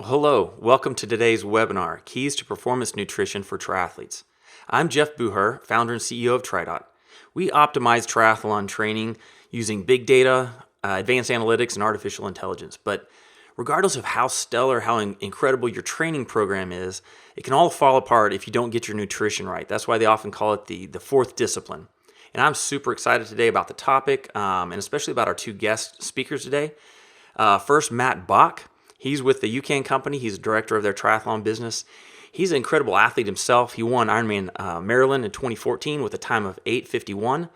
Hello, welcome to today's webinar, Keys to Performance Nutrition for Triathletes. I'm Jeff Buher, founder and CEO of Triathlon. We optimize triathlon training using big data, advanced analytics, and artificial intelligence. But regardless of how stellar, how incredible your training program is, it can all fall apart if you don't get your nutrition right. That's why they often call it the fourth discipline. And I'm super excited today about the topic, and especially about our two guest speakers today. First, Matt Bach. He's with the UCAN company. He's the director of their triathlon business. He's an incredible athlete himself. He won Ironman Maryland in 2014 with a time of 8:51,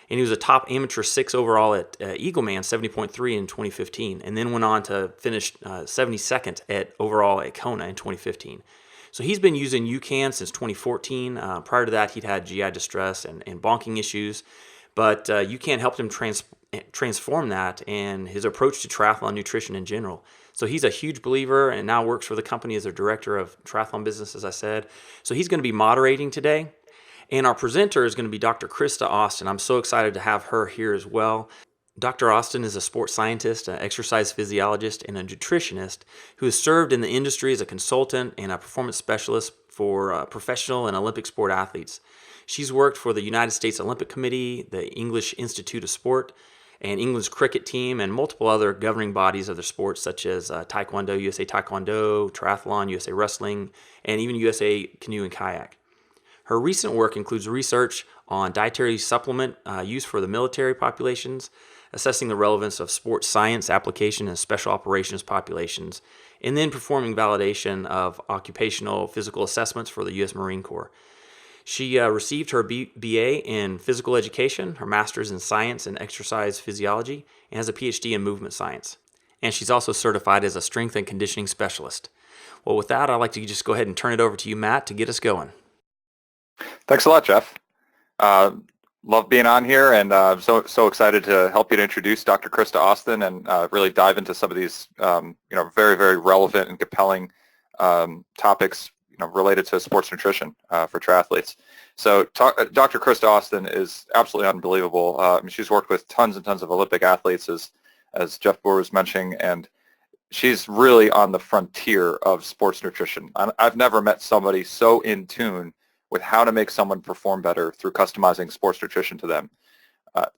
and he was a top amateur 6 overall at Eagleman 70.3 in 2015, and then went on to finish 72nd overall at Kona in 2015. So he's been using UCAN since 2014. Prior to that, he'd had GI distress and bonking issues, but UCAN helped him transform that and his approach to triathlon nutrition in general. So he's a huge believer and now works for the company as their director of triathlon business, as I said. So he's going to be moderating today. And our presenter is going to be Dr. Krista Austin. I'm so excited to have her here as well. Dr. Austin is a sports scientist, an exercise physiologist, and a nutritionist who has served in the industry as a consultant and a performance specialist for professional and Olympic sport athletes. She's worked for the United States Olympic Committee, the English Institute of Sport, and England's cricket team, and multiple other governing bodies of the sports such as Taekwondo, USA Taekwondo, Triathlon, USA Wrestling, and even USA Canoe and Kayak. Her recent work includes research on dietary supplement use for the military populations, assessing the relevance of sports science application in special operations populations, and then performing validation of occupational physical assessments for the U.S. Marine Corps. She received her BA in physical education, her master's in science and exercise physiology, and has a PhD in movement science. And she's also certified as a strength and conditioning specialist. Well, with that, I'd like to just go ahead and turn it over to you, Matt, to get us going. Thanks a lot, Jeff. Love being on here, and I'm so excited to help you to introduce Dr. Krista Austin and really dive into some of these very, very relevant and compelling topics related to sports nutrition for triathletes. So Dr. Krista Austin is absolutely unbelievable. She's worked with tons and tons of Olympic athletes, as Jeff Boer was mentioning, and she's really on the frontier of sports nutrition. I've never met somebody so in tune with how to make someone perform better through customizing sports nutrition to them.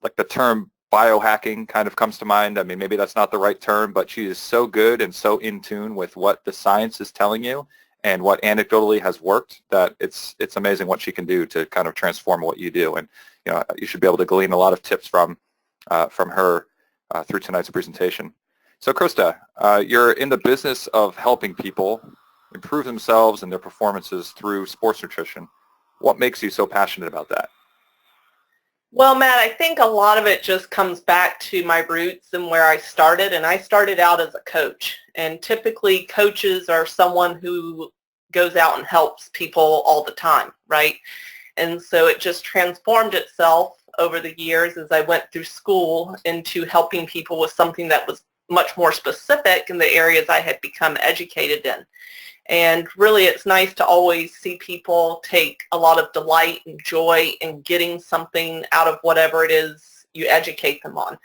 Like the term biohacking kind of comes to mind. I mean, maybe that's not the right term, but she is so good and so in tune with what the science is telling you and what anecdotally has worked that it's amazing what she can do to kind of transform what you do. And you should be able to glean a lot of tips from her through tonight's presentation. So Krista, you're in the business of helping people improve themselves and their performances through sports nutrition. What makes you so passionate about that? Well, Matt, I think a lot of it just comes back to my roots and where I started. And I started out as a coach. And typically coaches are someone who goes out and helps people all the time, right? And so it just transformed itself over the years as I went through school into helping people with something that was much more specific in the areas I had become educated in. And really, it's nice to always see people take a lot of delight and joy in getting something out of whatever it is you educate them on.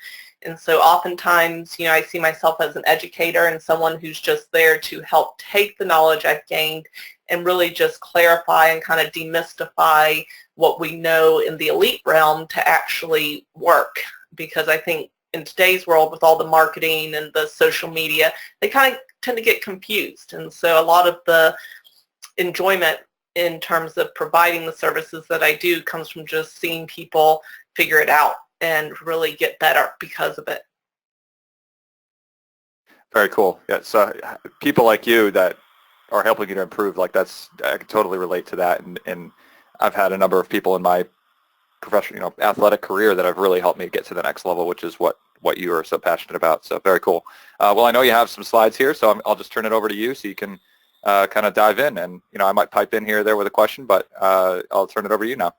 And so oftentimes, I see myself as an educator and someone who's just there to help take the knowledge I've gained and really just clarify and kind of demystify what we know in the elite realm to actually work. Because I think in today's world with all the marketing and the social media, they kind of tend to get confused. And so a lot of the enjoyment in terms of providing the services that I do comes from just seeing people figure it out and really get better because of it. Very cool. Yeah, so people like you that are helping you to improve, I can totally relate to that. And I've had a number of people in my professional, athletic career that have really helped me get to the next level, which is what you are so passionate about. So very cool. Well, I know you have some slides here, so I'll just turn it over to you so you can kind of dive in. And, I might pipe in here or there with a question, but I'll turn it over to you now.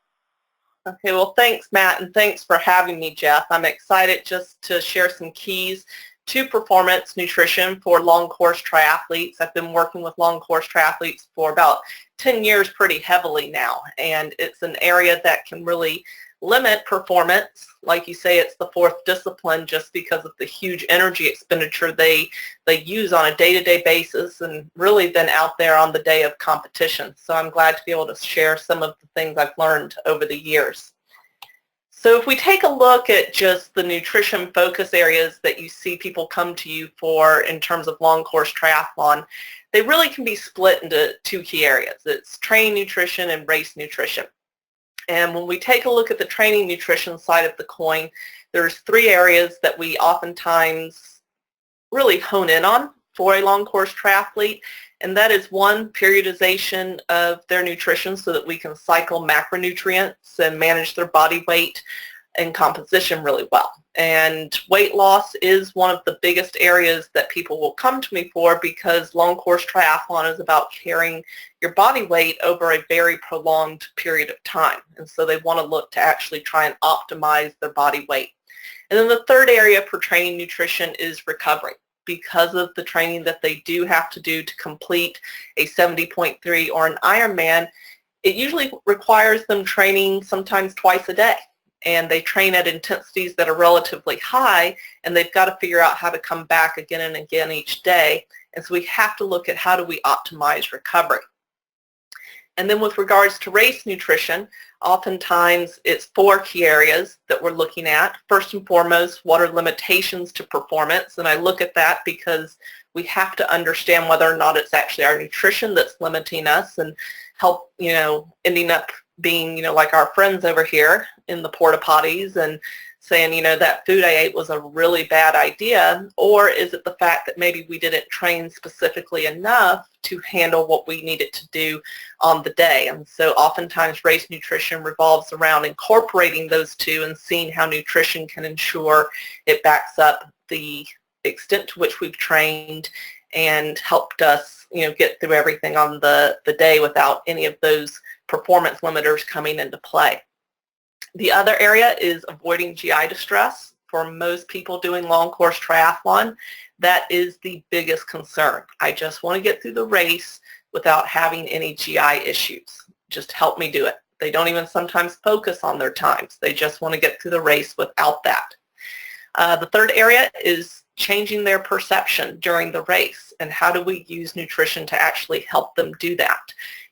Okay, well, thanks, Matt, and thanks for having me, Jeff. I'm excited just to share some keys to performance nutrition for long course triathletes. I've been working with long course triathletes for about 10 years pretty heavily now, and it's an area that can really limit performance. Like you say, it's the fourth discipline just because of the huge energy expenditure they use on a day-to-day basis and really then out there on the day of competition. So I'm glad to be able to share some of the things I've learned over the years. So if we take a look at just the nutrition focus areas that you see people come to you for in terms of long course triathlon, they really can be split into two key areas. It's training nutrition and race nutrition. And when we take a look at the training nutrition side of the coin, there's three areas that we oftentimes really hone in on for a long course triathlete. And that is one, periodization of their nutrition so that we can cycle macronutrients and manage their body weight and composition really well. And weight loss is one of the biggest areas that people will come to me for because long course triathlon is about carrying your body weight over a very prolonged period of time. And so they want to look to actually try and optimize their body weight. And then the third area for training nutrition is recovery. Because of the training that they do have to do to complete a 70.3 or an Ironman, it usually requires them training sometimes twice a day. And they train at intensities that are relatively high, and they've got to figure out how to come back again and again each day. And so we have to look at how do we optimize recovery. And then with regards to race nutrition, oftentimes it's four key areas that we're looking at. First and foremost, what are limitations to performance? And I look at that because we have to understand whether or not it's actually our nutrition that's limiting us and help, ending up being, like our friends over here in the porta potties and saying, that food I ate was a really bad idea, or is it the fact that maybe we didn't train specifically enough to handle what we needed to do on the day? And so oftentimes race nutrition revolves around incorporating those two and seeing how nutrition can ensure it backs up the extent to which we've trained and helped us, get through everything on the day without any of those performance limiters coming into play. The other area is avoiding GI distress. For most people doing long course triathlon, that is the biggest concern. I just want to get through the race without having any GI issues. Just help me do it. They don't even sometimes focus on their times. They just want to get through the race without that. The third area is changing their perception during the race, and how do we use nutrition to actually help them do that?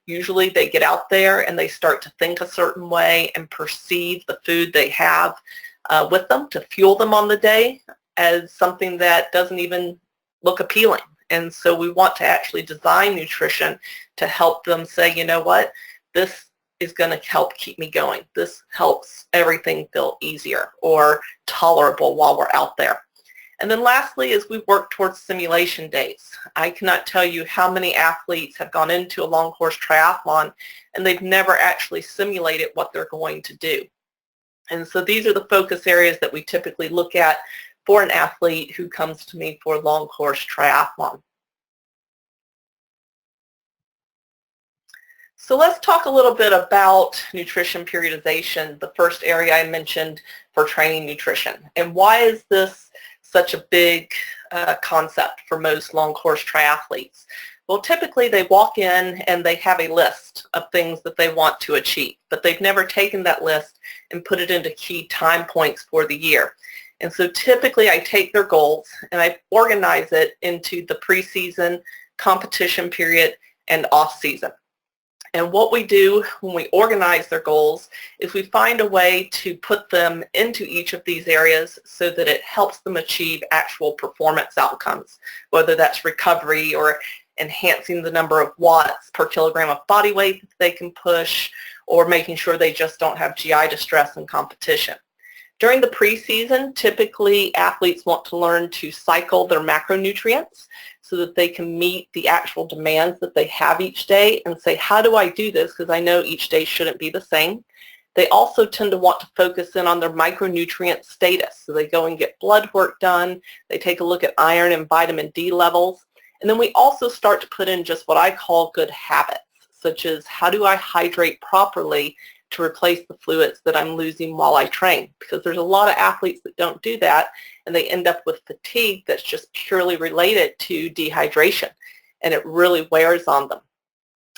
Usually they get out there and they start to think a certain way and perceive the food they have with them to fuel them on the day as something that doesn't even look appealing. And so we want to actually design nutrition to help them say, you know what, this is going to help keep me going. This helps everything feel easier or tolerable while we're out there. And then lastly is we work towards simulation days. I cannot tell you how many athletes have gone into a long course triathlon and they've never actually simulated what they're going to do. And so these are the focus areas that we typically look at for an athlete who comes to me for long course triathlon. So let's talk a little bit about nutrition periodization, the first area I mentioned for training nutrition. And why is this such a big concept for most long course triathletes? Well, typically they walk in and they have a list of things that they want to achieve, but they've never taken that list and put it into key time points for the year. And so typically I take their goals and I organize it into the preseason, competition period, and off-season. And what we do when we organize their goals is we find a way to put them into each of these areas so that it helps them achieve actual performance outcomes, whether that's recovery or enhancing the number of watts per kilogram of body weight that they can push, or making sure they just don't have GI distress in competition. During the preseason, typically athletes want to learn to cycle their macronutrients so that they can meet the actual demands that they have each day and say, how do I do this? Because I know each day shouldn't be the same. They also tend to want to focus in on their micronutrient status. So they go and get blood work done. They take a look at iron and vitamin D levels. And then we also start to put in just what I call good habits, such as how do I hydrate properly to replace the fluids that I'm losing while I train, because there's a lot of athletes that don't do that and they end up with fatigue that's just purely related to dehydration, and it really wears on them.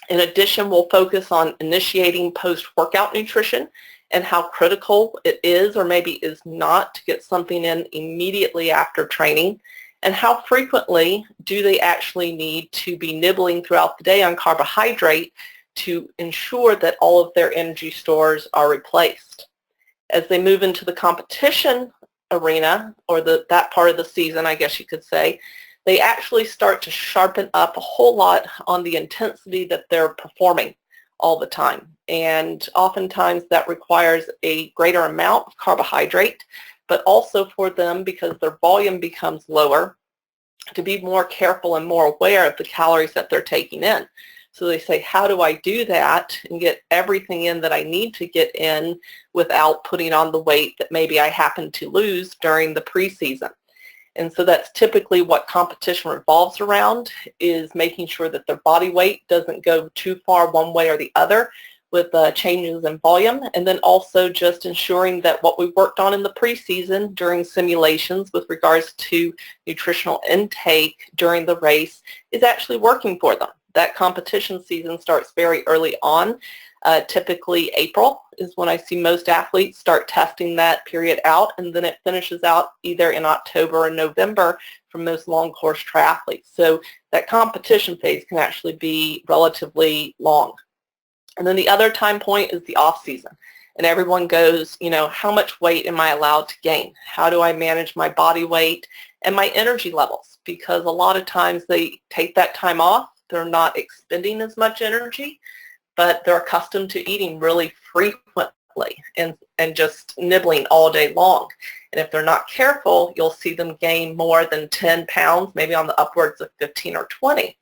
In addition, we'll focus on initiating post-workout nutrition and how critical it is or maybe is not to get something in immediately after training, and how frequently do they actually need to be nibbling throughout the day on carbohydrate to ensure that all of their energy stores are replaced. As they move into the competition arena, or that part of the season, I guess you could say, they actually start to sharpen up a whole lot on the intensity that they're performing all the time. And oftentimes that requires a greater amount of carbohydrate, but also for them, because their volume becomes lower, to be more careful and more aware of the calories that they're taking in. So they say, how do I do that and get everything in that I need to get in without putting on the weight that maybe I happen to lose during the preseason? And so that's typically what competition revolves around, is making sure that their body weight doesn't go too far one way or the other with changes in volume, and then also just ensuring that what we worked on in the preseason during simulations with regards to nutritional intake during the race is actually working for them. That competition season starts very early on. Typically April is when I see most athletes start testing that period out, and then it finishes out either in October or November for most long course triathletes. So that competition phase can actually be relatively long. And then the other time point is the off season. And everyone goes, how much weight am I allowed to gain? How do I manage my body weight and my energy levels? Because a lot of times they take that time off. They're not expending as much energy, but they're accustomed to eating really frequently and just nibbling all day long. And if they're not careful, you'll see them gain more than 10 pounds, maybe on the upwards of 15 or 20.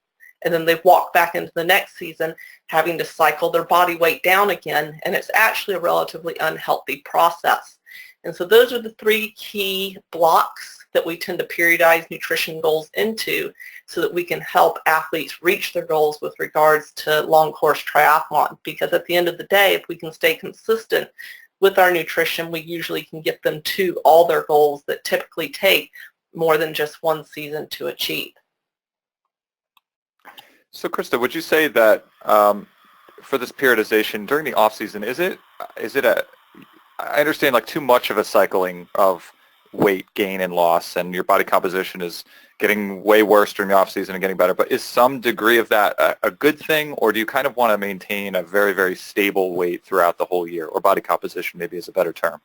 And then they walk back into the next season having to cycle their body weight down again, and it's actually a relatively unhealthy process. And so those are the three key blocks that we tend to periodize nutrition goals into, so that we can help athletes reach their goals with regards to long course triathlon. Because at the end of the day, if we can stay consistent with our nutrition, we usually can get them to all their goals that typically take more than just one season to achieve. So Krista, would you say that for this periodization during the off season, I understand like too much of a cycling of weight gain and loss, and your body composition is getting way worse during the off season and getting better, but is some degree of that a good thing, or do you kind of want to maintain a very, very stable weight throughout the whole year, or body composition maybe is a better term?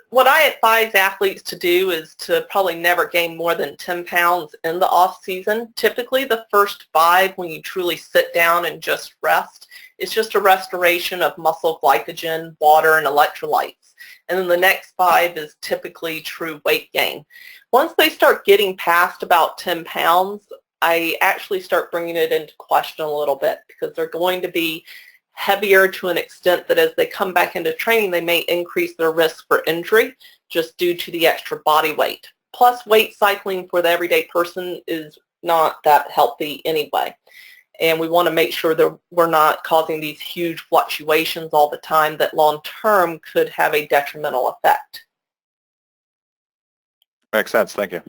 What I advise athletes to do is to probably never gain more than 10 pounds in the off season. Typically the first 5, when you truly sit down and just rest, it's just a restoration of muscle glycogen, water, and electrolytes. And then the next 5 is typically true weight gain. Once they start getting past about 10 pounds, I actually start bringing it into question a little bit, because they're going to be heavier to an extent that as they come back into training, they may increase their risk for injury just due to the extra body weight. Plus, weight cycling for the everyday person is not that healthy anyway. And we want to make sure that we're not causing these huge fluctuations all the time that long-term could have a detrimental effect. Makes sense. Thank you.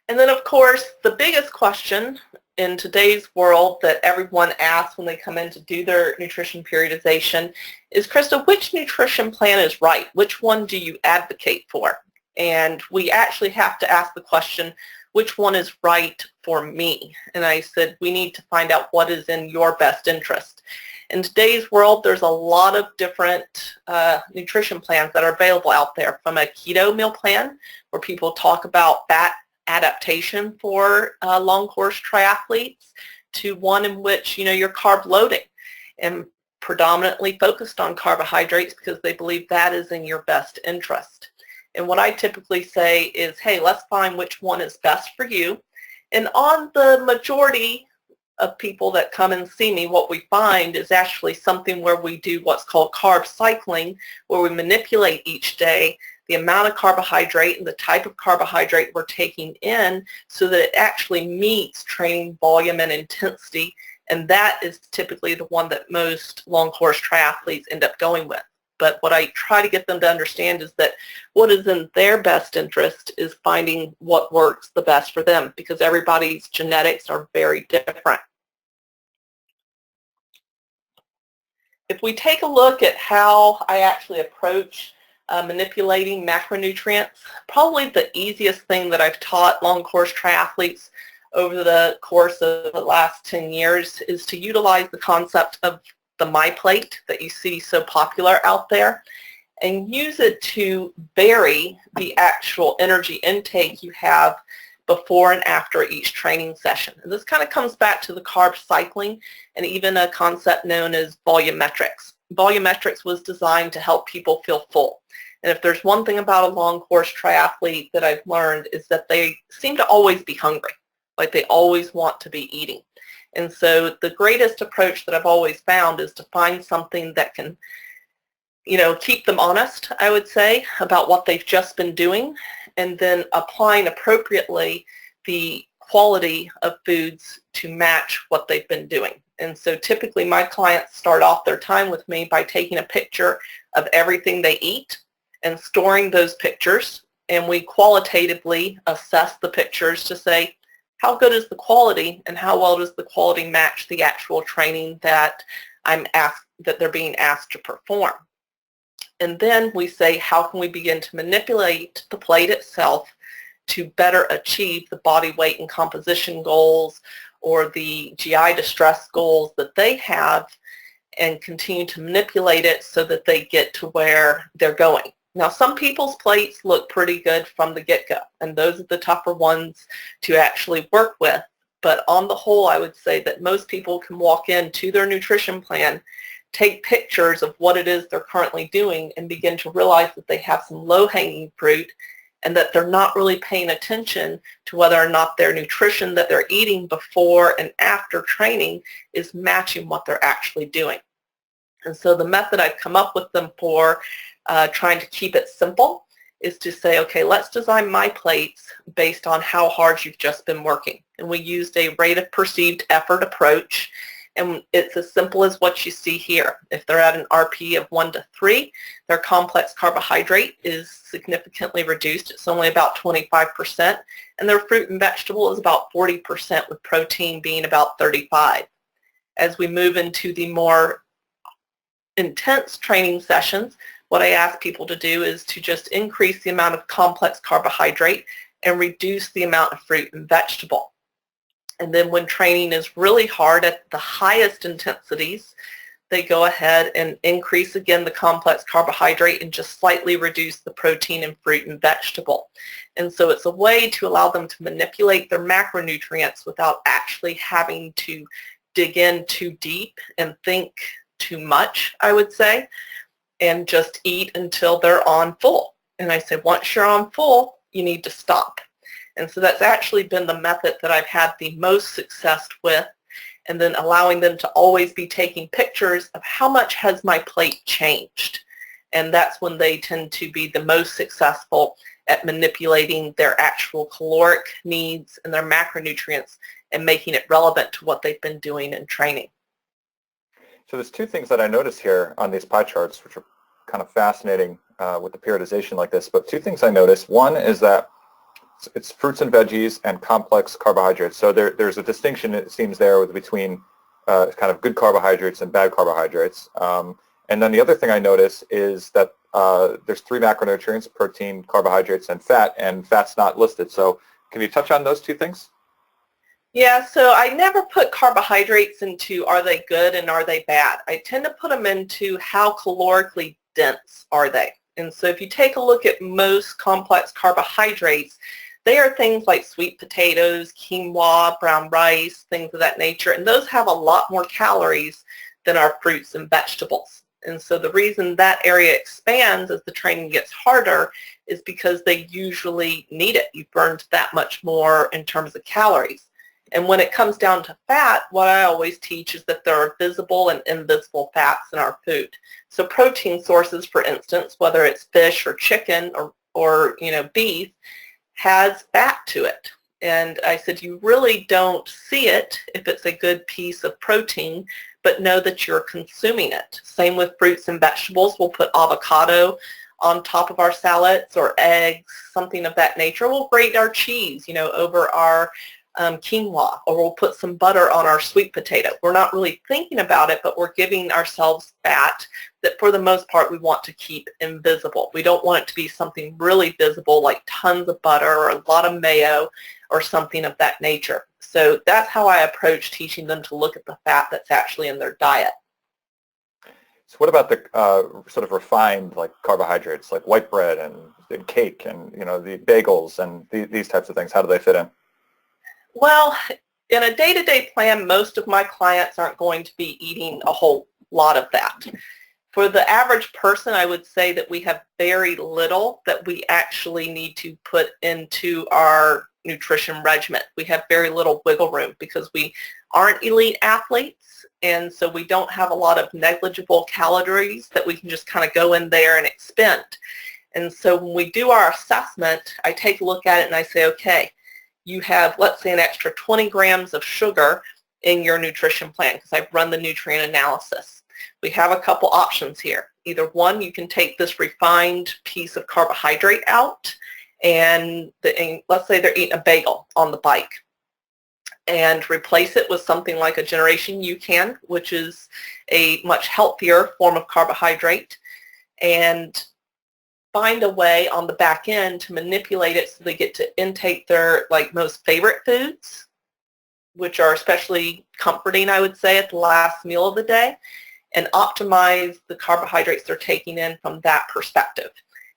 And then, of course, the biggest question in today's world that everyone asks when they come in to do their nutrition periodization is, Krista, which nutrition plan is right? Which one do you advocate for? And we actually have to ask the question, which one is right for me? And I said, we need to find out what is in your best interest. In today's world, there's a lot of different nutrition plans that are available out there, from a keto meal plan where people talk about fat adaptation for long course triathletes, to one in which you're carb loading and predominantly focused on carbohydrates because they believe that is in your best interest. And what I typically say is, hey, let's find which one is best for you. And on the majority of people that come and see me, what we find is actually something where we do what's called carb cycling, where we manipulate each day the amount of carbohydrate and the type of carbohydrate we're taking in so that it actually meets training volume and intensity. And that is typically the one that most long course triathletes end up going with. But what I try to get them to understand is that what is in their best interest is finding what works the best for them, because everybody's genetics are very different. if we take a look at how I actually approach manipulating macronutrients, probably the easiest thing that I've taught long course triathletes over the course of the last 10 years is to utilize the concept of the My Plate that you see so popular out there, and use it to vary the actual energy intake you have before and after each training session. And this kind of comes back to the carb cycling and even a concept known as volumetrics. Volumetrics was designed to help people feel full. And if there's one thing about a long course triathlete that I've learned is that they seem to always be hungry, like they always want to be eating. And so the greatest approach that I've always found is to find something that can, keep them honest, I would say, about what they've just been doing, and then applying appropriately the quality of foods to match what they've been doing. And so typically my clients start off their time with me by taking a picture of everything they eat and storing those pictures, and we qualitatively assess the pictures to say, how good is the quality and how well does the quality match the actual training that they're being asked to perform? And then we say, how can we begin to manipulate the plate itself to better achieve the body weight and composition goals or the GI distress goals that they have, and continue to manipulate it so that they get to where they're going. Now, some people's plates look pretty good from the get-go, and those are the tougher ones to actually work with. But on the whole, I would say that most people can walk into their nutrition plan, take pictures of what it is they're currently doing, and begin to realize that they have some low-hanging fruit and that they're not really paying attention to whether or not their nutrition that they're eating before and after training is matching what they're actually doing. And so the method I've come up with them for trying to keep it simple is to say, okay, let's design my plates based on how hard you've just been working. And we used a rate of perceived effort approach, and it's as simple as what you see here. If they're at an RP of 1 to 3, their complex carbohydrate is significantly reduced. It's only about 25%, and their fruit and vegetable is about 40%, with protein being about 35%. As we move into the more intense training sessions, what I ask people to do is to just increase the amount of complex carbohydrate and reduce the amount of fruit and vegetable. And then when training is really hard at the highest intensities, they go ahead and increase again the complex carbohydrate and just slightly reduce the protein and fruit and vegetable. And so it's a way to allow them to manipulate their macronutrients without actually having to dig in too deep and think too much, I would say, and just eat until they're on full. And I say, once you're on full, you need to stop. And so that's actually been the method that I've had the most success with, and then allowing them to always be taking pictures of how much has my plate changed. And that's when they tend to be the most successful at manipulating their actual caloric needs and their macronutrients and making it relevant to what they've been doing in training. So there's two things that I noticed here on these pie charts, which are kind of fascinating with the periodization like this. But two things I noticed. One is that it's fruits and veggies and complex carbohydrates. So there's a distinction, it seems, there between kind of good carbohydrates and bad carbohydrates. And then the other thing I notice is that there's 3 macronutrients: protein, carbohydrates, and fat's not listed. So can you touch on those two things? Yeah, so I never put carbohydrates into are they good and are they bad. I tend to put them into how calorically dense are they. And so if you take a look at most complex carbohydrates, they are things like sweet potatoes, quinoa, brown rice, things of that nature, and those have a lot more calories than our fruits and vegetables. And so the reason that area expands as the training gets harder is because they usually need it. You've burned that much more in terms of calories. And when it comes down to fat, what I always teach is that there are visible and invisible fats in our food. So protein sources, for instance, whether it's fish or chicken or beef, has fat to it. And I said, you really don't see it if it's a good piece of protein, but know that you're consuming it. Same with fruits and vegetables. We'll put avocado on top of our salads, or eggs, something of that nature. We'll grate our cheese, over our quinoa, or we'll put some butter on our sweet potato. We're not really thinking about it, but we're giving ourselves fat that for the most part we want to keep invisible. We don't want it to be something really visible like tons of butter or a lot of mayo or something of that nature. So that's how I approach teaching them to look at the fat that's actually in their diet. So what about the sort of refined like carbohydrates, like white bread and cake and the bagels and these types of things? How do they fit in? Well, in a day-to-day plan, most of my clients aren't going to be eating a whole lot of that. For the average person, I would say that we have very little that we actually need to put into our nutrition regimen. We have very little wiggle room because we aren't elite athletes, and so we don't have a lot of negligible calories that we can just kind of go in there and expend. And so when we do our assessment, I take a look at it and I say, okay, you have, let's say, an extra 20 grams of sugar in your nutrition plan because I've run the nutrient analysis. We have a couple options here. Either one, you can take this refined piece of carbohydrate out and let's say they're eating a bagel on the bike, and replace it with something like a Generation UCAN, which is a much healthier form of carbohydrate, and find a way on the back end to manipulate it so they get to intake their most favorite foods, which are especially comforting, I would say, at the last meal of the day, and optimize the carbohydrates they're taking in from that perspective.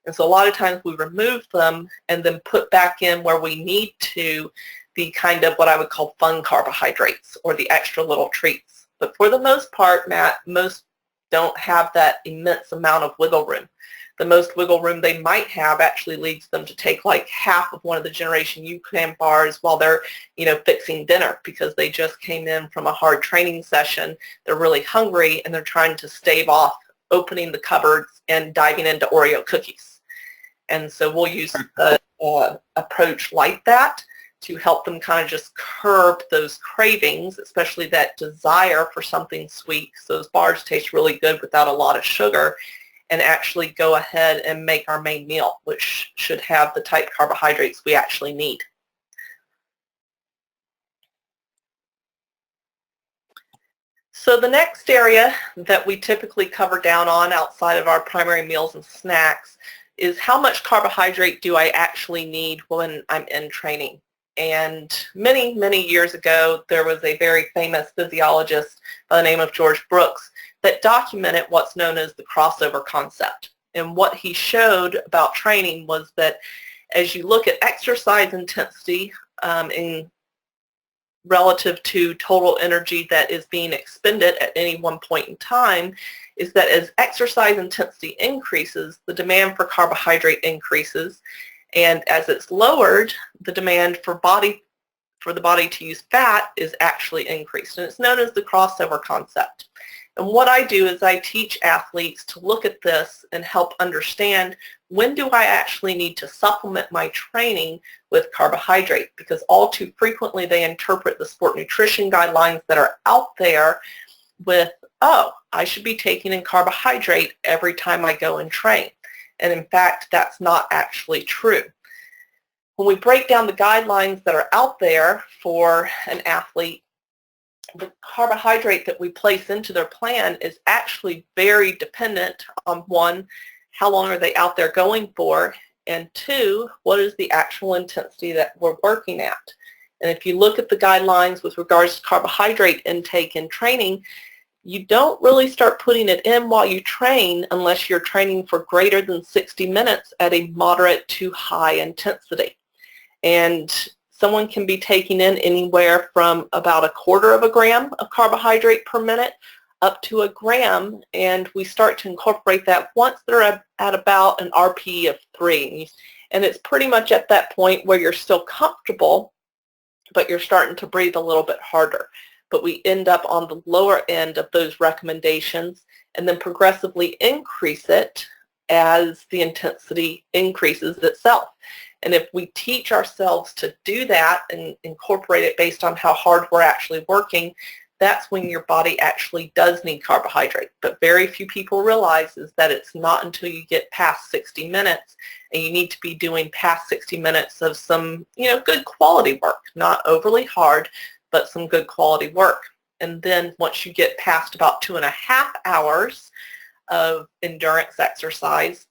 And so a lot of times we remove them and then put back in where we need to the kind of what I would call fun carbohydrates or the extra little treats. But for the most part, Matt, most don't have that immense amount of wiggle room. The most wiggle room they might have actually leads them to take like half of one of the Generation UCAN bars while they're, fixing dinner because they just came in from a hard training session. They're really hungry and they're trying to stave off opening the cupboards and diving into Oreo cookies. And so we'll use an approach like that to help them kind of just curb those cravings, especially that desire for something sweet. So those bars taste really good without a lot of sugar, and actually go ahead and make our main meal, which should have the type of carbohydrates we actually need. So the next area that we typically cover down on outside of our primary meals and snacks is how much carbohydrate do I actually need when I'm in training. And many, many years ago, there was a very famous physiologist by the name of George Brooks that documented what's known as the crossover concept. And what he showed about training was that as you look at exercise intensity in relative to total energy that is being expended at any one point in time, is that as exercise intensity increases, the demand for carbohydrate increases, and as it's lowered, the demand for the body to use fat is actually increased, and it's known as the crossover concept. And what I do is I teach athletes to look at this and help understand when do I actually need to supplement my training with carbohydrate, because all too frequently they interpret the sport nutrition guidelines that are out there with, oh, I should be taking in carbohydrate every time I go and train. And in fact, that's not actually true. When we break down the guidelines that are out there for an athlete, the carbohydrate that we place into their plan is actually very dependent on, one, how long are they out there going for, and two, what is the actual intensity that we're working at. And if you look at the guidelines with regards to carbohydrate intake in training, you don't really start putting it in while you train unless you're training for greater than 60 minutes at a moderate to high intensity. And someone can be taking in anywhere from about 1/4 gram of carbohydrate per minute up to 1 gram, and we start to incorporate that once they're at about an RPE of 3. And it's pretty much at that point where you're still comfortable, but you're starting to breathe a little bit harder. But we end up on the lower end of those recommendations and then progressively increase it as the intensity increases itself. And if we teach ourselves to do that and incorporate it based on how hard we're actually working, that's when your body actually does need carbohydrate. But very few people realize is that it's not until you get past 60 minutes, and you need to be doing past 60 minutes of some, good quality work, not overly hard, but some good quality work. And then once you get past about 2.5 hours of endurance exercise,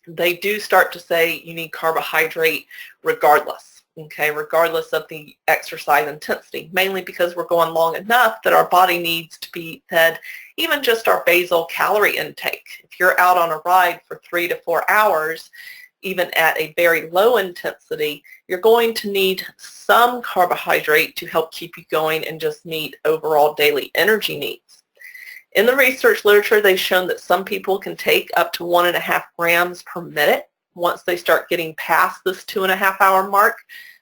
they do start to say you need carbohydrate regardless, regardless of the exercise intensity, mainly because we're going long enough that our body needs to be fed even just our basal calorie intake. If you're out on a ride for 3 to 4 hours, even at a very low intensity, you're going to need some carbohydrate to help keep you going and just meet overall daily energy needs. In the research literature, they've shown that some people can take up to 1.5 grams per minute once they start getting past this 2.5-hour mark.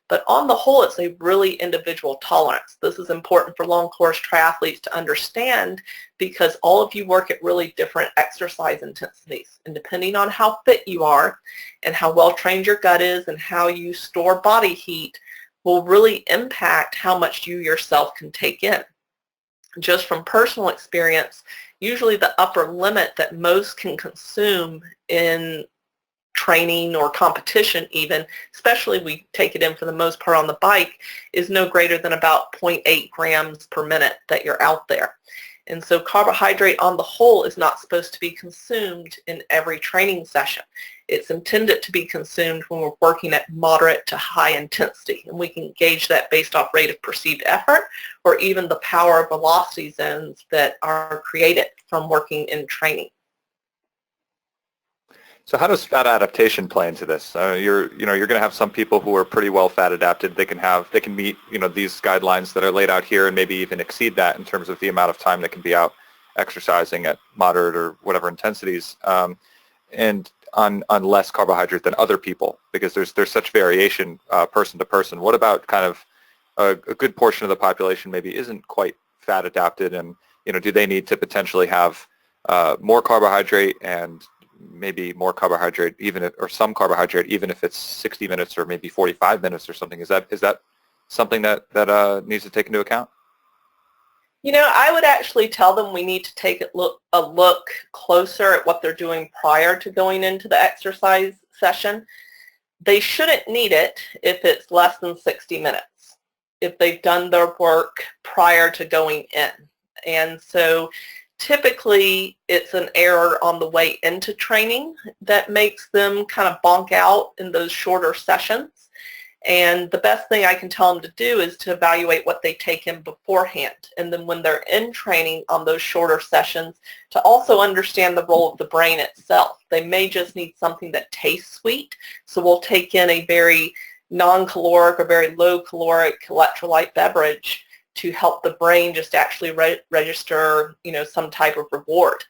But on the whole, it's a really individual tolerance. This is important for long course triathletes to understand because all of you work at really different exercise intensities. And depending on how fit you are and how well trained your gut is and how you store body heat will really impact how much you yourself can take in. Just from personal experience, usually the upper limit that most can consume in training or competition even, especially we take it in for the most part on the bike, is no greater than about 0.8 grams per minute that you're out there. And so carbohydrate on the whole is not supposed to be consumed in every training session. It's intended to be consumed when we're working at moderate to high intensity, and we can gauge that based off rate of perceived effort or even the power velocity zones that are created from working in training. So how does fat adaptation play into this? You're going to have some people who are pretty well fat adapted. They can meet, these guidelines that are laid out here and maybe even exceed that in terms of the amount of time they can be out exercising at moderate or whatever intensities, and on less carbohydrate than other people, because there's such variation person to person. What about kind of a good portion of the population maybe isn't quite fat adapted, and do they need to potentially have more carbohydrate and maybe more carbohydrate or some carbohydrate even if it's 60 minutes or maybe 45 minutes or something? Is that something that needs to take into account? I would actually tell them we need to take a look closer at what they're doing prior to going into the exercise session. They shouldn't need it if it's less than 60 minutes, if they've done their work prior to going in. And so typically it's an error on the way into training that makes them kind of bonk out in those shorter sessions. And the best thing I can tell them to do is to evaluate what they take in beforehand. And then when they're in training on those shorter sessions, to also understand the role of the brain itself. They may just need something that tastes sweet. So we'll take in a very non-caloric or very low-caloric electrolyte beverage to help the brain just actually register, some type of reward.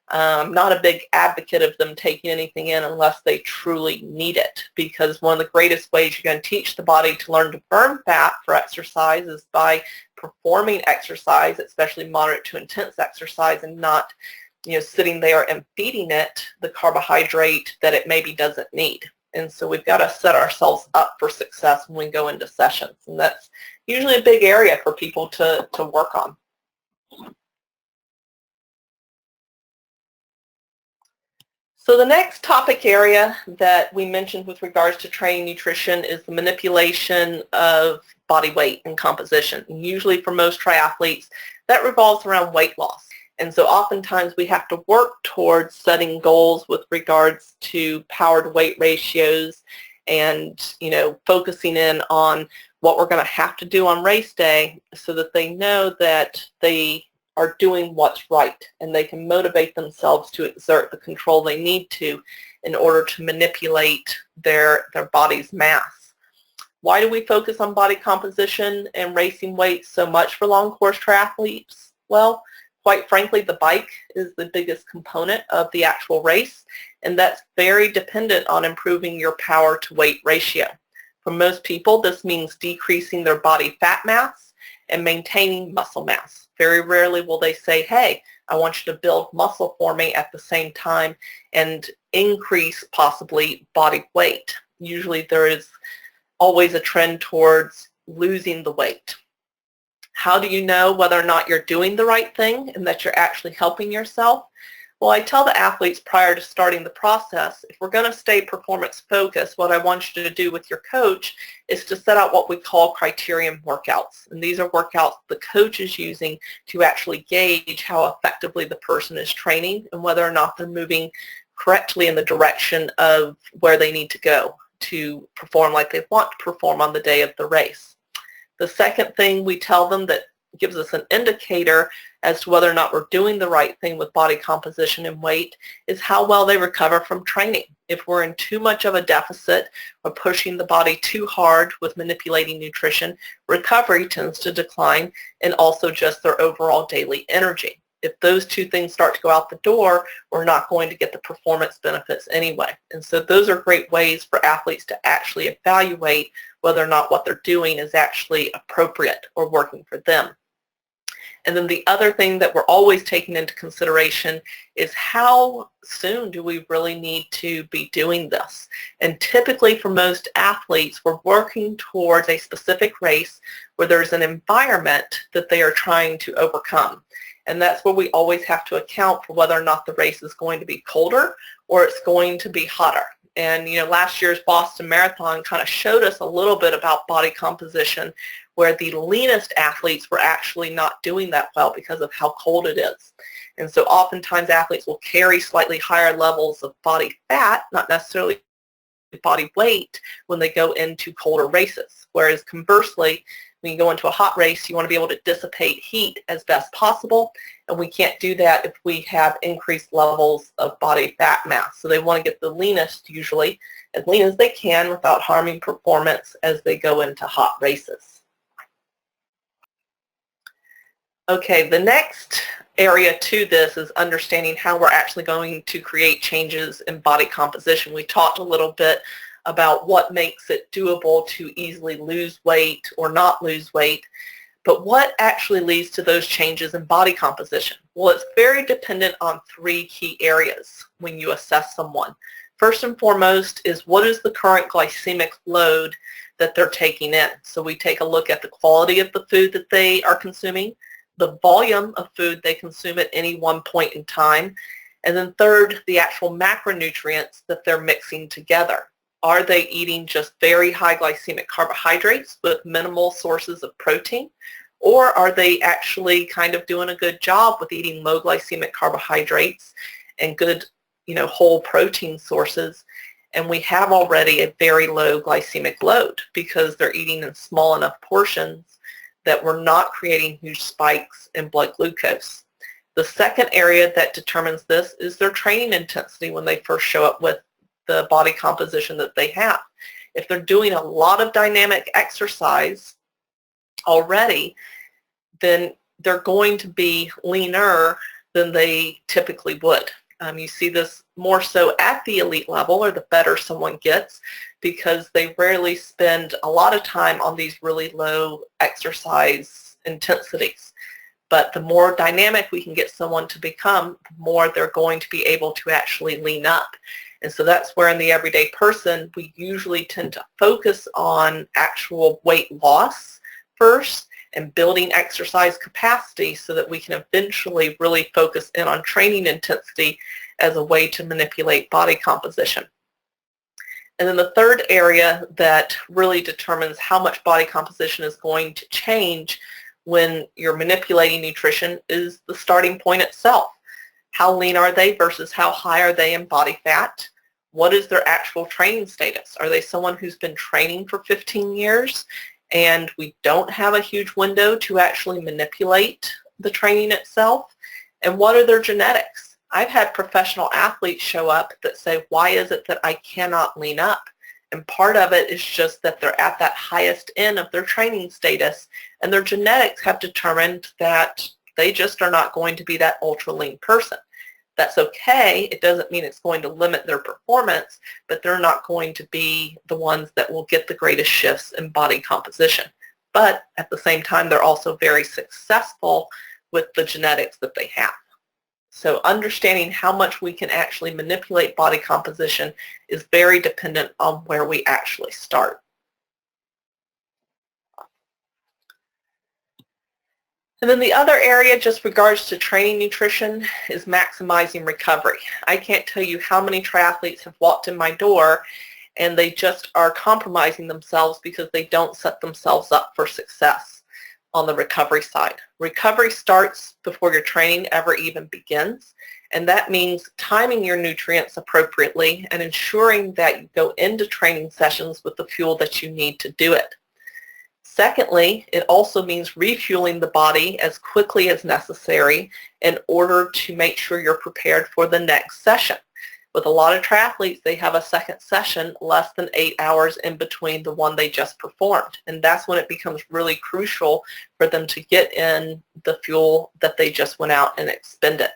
I'm not a big advocate of them taking anything in unless they truly need it, because one of the greatest ways you're going to teach the body to learn to burn fat for exercise is by performing exercise, especially moderate to intense exercise, and not, sitting there and feeding it the carbohydrate that it maybe doesn't need. And so we've got to set ourselves up for success when we go into sessions, and that's usually a big area for people to work on. So the next topic area that we mentioned with regards to training nutrition is the manipulation of body weight and composition. And usually for most triathletes, that revolves around weight loss. And so oftentimes we have to work towards setting goals with regards to power to weight ratios and, focusing in on what we're going to have to do on race day so that they know that they are doing what's right and they can motivate themselves to exert the control they need to in order to manipulate their body's mass. Why do we focus on body composition and racing weight so much for long course triathletes? Well, quite frankly, the bike is the biggest component of the actual race, and that's very dependent on improving your power to weight ratio. For most people, this means decreasing their body fat mass and maintaining muscle mass. Very rarely will they say, hey, I want you to build muscle for me at the same time and increase possibly body weight. Usually there is always a trend towards losing the weight. How do you know whether or not you're doing the right thing and that you're actually helping yourself? Well, I tell the athletes prior to starting the process, if we're going to stay performance focused, what I want you to do with your coach is to set out what we call criterion workouts. And these are workouts the coach is using to actually gauge how effectively the person is training and whether or not they're moving correctly in the direction of where they need to go to perform like they want to perform on the day of the race. The second thing we tell them that gives us an indicator as to whether or not we're doing the right thing with body composition and weight is how well they recover from training. If we're in too much of a deficit or pushing the body too hard with manipulating nutrition, recovery tends to decline and also just their overall daily energy. If those two things start to go out the door, we're not going to get the performance benefits anyway. And so those are great ways for athletes to actually evaluate whether or not what they're doing is actually appropriate or working for them. And then the other thing that we're always taking into consideration is how soon do we really need to be doing this? And typically for most athletes, we're working towards a specific race where there's an environment that they are trying to overcome. And that's where we always have to account for whether or not the race is going to be colder or it's going to be hotter. And last year's Boston Marathon kind of showed us a little bit about body composition, where the leanest athletes were actually not doing that well because of how cold it is. And so oftentimes athletes will carry slightly higher levels of body fat, not necessarily body weight, when they go into colder races. Whereas conversely, when you go into a hot race, you want to be able to dissipate heat as best possible, and we can't do that if we have increased levels of body fat mass. So they want to get the leanest, usually, as lean as they can without harming performance as they go into hot races. Okay, the next area to this is understanding how we're actually going to create changes in body composition. We talked a little bit about what makes it doable to easily lose weight or not lose weight, but what actually leads to those changes in body composition? Well, it's very dependent on three key areas when you assess someone. First and foremost is what is the current glycemic load that they're taking in. So we take a look at the quality of the food that they are consuming, the volume of food they consume at any one point in time, and then third, the actual macronutrients that they're mixing together. Are they eating just very high glycemic carbohydrates with minimal sources of protein? Or are they actually kind of doing a good job with eating low glycemic carbohydrates and good, whole protein sources? And we have already a very low glycemic load because they're eating in small enough portions that we're not creating huge spikes in blood glucose. The second area that determines this is their training intensity when they first show up with the body composition that they have. If they're doing a lot of dynamic exercise already, then they're going to be leaner than they typically would. You see this more so at the elite level, or the better someone gets, because they rarely spend a lot of time on these really low exercise intensities. But the more dynamic we can get someone to become, the more they're going to be able to actually lean up. And so that's where in the everyday person, we usually tend to focus on actual weight loss first and building exercise capacity so that we can eventually really focus in on training intensity as a way to manipulate body composition. And then the third area that really determines how much body composition is going to change when you're manipulating nutrition is the starting point itself. How lean are they versus how high are they in body fat? What is their actual training status? Are they someone who's been training for 15 years and we don't have a huge window to actually manipulate the training itself? And what are their genetics? I've had professional athletes show up that say, why is it that I cannot lean up? And part of it is just that they're at that highest end of their training status, and their genetics have determined that they just are not going to be that ultra lean person. That's okay. It doesn't mean it's going to limit their performance, but they're not going to be the ones that will get the greatest shifts in body composition. But at the same time, they're also very successful with the genetics that they have. So understanding how much we can actually manipulate body composition is very dependent on where we actually start. And then the other area, just regards to training nutrition, is maximizing recovery. I can't tell you how many triathletes have walked in my door and they just are compromising themselves because they don't set themselves up for success on the recovery side. Recovery starts before your training ever even begins, and that means timing your nutrients appropriately and ensuring that you go into training sessions with the fuel that you need to do it. Secondly, it also means refueling the body as quickly as necessary in order to make sure you're prepared for the next session. With a lot of triathletes, they have a second session less than 8 hours in between the one they just performed. And that's when it becomes really crucial for them to get in the fuel that they just went out and expended.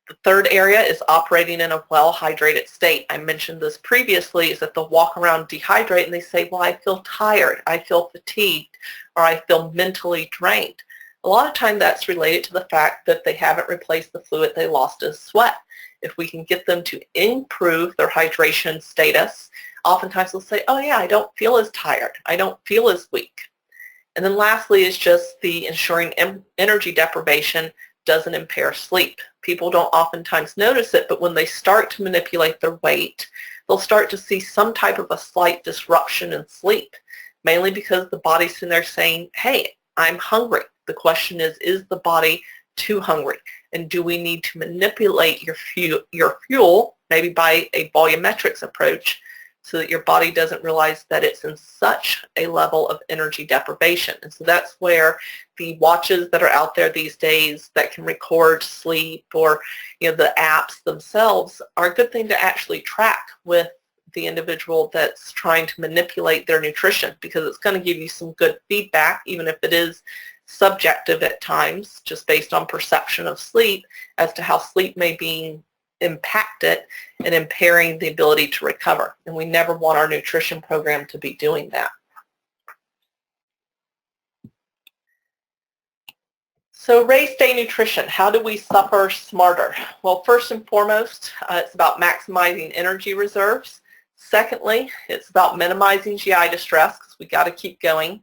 The third area is operating in a well-hydrated state. I mentioned this previously, is that they'll walk around dehydrated and they say, well, I feel tired, I feel fatigued, or I feel mentally drained. A lot of time that's related to the fact that they haven't replaced the fluid they lost as sweat. If we can get them to improve their hydration status, oftentimes they'll say, oh yeah, I don't feel as tired, I don't feel as weak. And then lastly is just the ensuring energy deprivation doesn't impair sleep. People don't oftentimes notice it, but when they start to manipulate their weight, they'll start to see some type of a slight disruption in sleep, mainly because the body's sitting there saying, hey, I'm hungry. The question is the body too hungry? And do we need to manipulate your fuel, maybe by a volumetrics approach, so that your body doesn't realize that it's in such a level of energy deprivation? And so that's where the watches that are out there these days that can record sleep, or the apps themselves, are a good thing to actually track with the individual that's trying to manipulate their nutrition, because it's going to give you some good feedback, even if it is subjective at times, just based on perception of sleep, as to how sleep may be impacted and impairing the ability to recover. And we never want our nutrition program to be doing that. So race day nutrition, how do we suffer smarter? Well, first and foremost, it's about maximizing energy reserves. Secondly, it's about minimizing GI distress, because we got to keep going.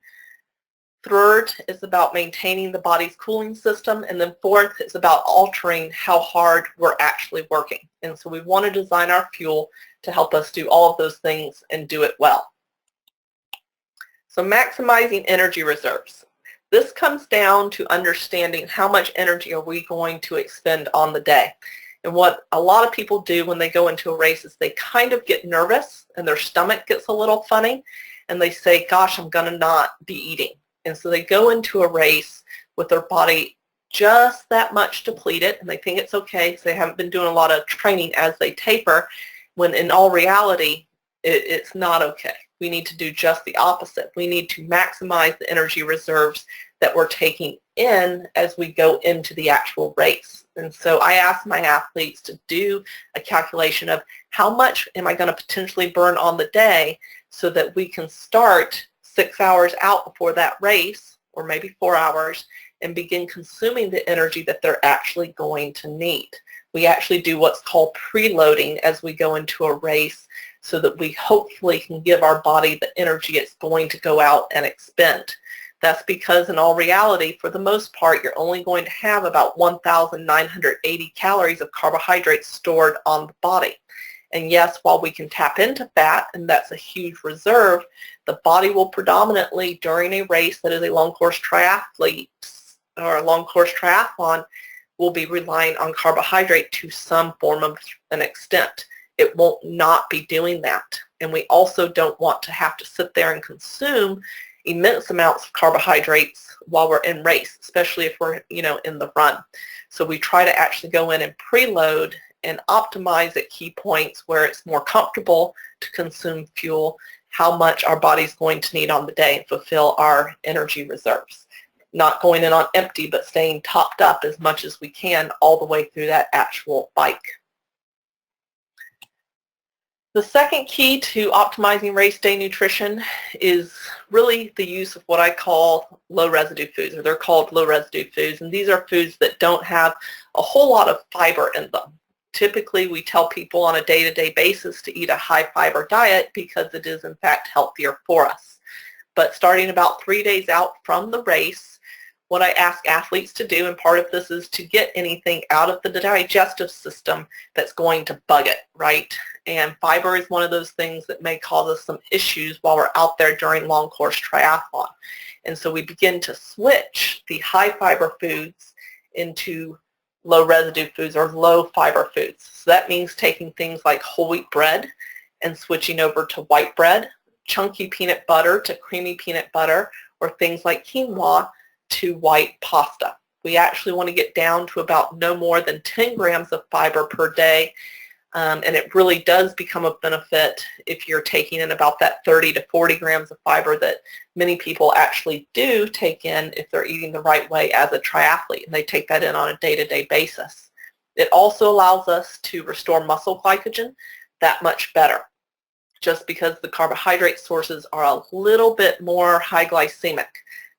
Third is about maintaining the body's cooling system. And then fourth is about altering how hard we're actually working. And so we want to design our fuel to help us do all of those things and do it well. So maximizing energy reserves. This comes down to understanding how much energy are we going to expend on the day. And what a lot of people do when they go into a race is they kind of get nervous and their stomach gets a little funny, and they say, gosh, I'm going to not be eating. And so they go into a race with their body just that much depleted, and they think it's okay because they haven't been doing a lot of training as they taper, when in all reality, it's not okay. We need to do just the opposite. We need to maximize the energy reserves that we're taking in as we go into the actual race. And so I ask my athletes to do a calculation of how much am I going to potentially burn on the day, so that we can start 6 hours out before that race, or maybe 4 hours, and begin consuming the energy that they're actually going to need. We actually do what's called preloading as we go into a race, so that we hopefully can give our body the energy it's going to go out and expend. That's because in all reality, for the most part, you're only going to have about 1,980 calories of carbohydrates stored on the body. And yes, while we can tap into fat, and that's a huge reserve, the body will predominantly, during a race that is a long course triathlete or a long course triathlon, will be relying on carbohydrate to some form of an extent. It won't not be doing that. And we also don't want to have to sit there and consume immense amounts of carbohydrates while we're in race, especially if we're, in the run. So we try to actually go in and preload and optimize at key points where it's more comfortable to consume fuel, how much our body's going to need on the day and fulfill our energy reserves. Not going in on empty, but staying topped up as much as we can all the way through that actual bike. The second key to optimizing race day nutrition is really the use of what I call low residue foods, or they're called low residue foods. And these are foods that don't have a whole lot of fiber in them. Typically, we tell people on a day-to-day basis to eat a high-fiber diet because it is, in fact, healthier for us. But starting about 3 days out from the race, what I ask athletes to do, and part of this is to get anything out of the digestive system that's going to bug it, right? And fiber is one of those things that may cause us some issues while we're out there during long course triathlon. And so we begin to switch the high fiber foods into low residue foods or low fiber foods. So that means taking things like whole wheat bread and switching over to white bread, chunky peanut butter to creamy peanut butter, or things like quinoa to white pasta. We actually want to get down to about no more than 10 grams of fiber per day, and it really does become a benefit if you're taking in about that 30 to 40 grams of fiber that many people actually do take in if they're eating the right way as a triathlete, and they take that in on a day-to-day basis. It also allows us to restore muscle glycogen that much better, just because the carbohydrate sources are a little bit more high glycemic.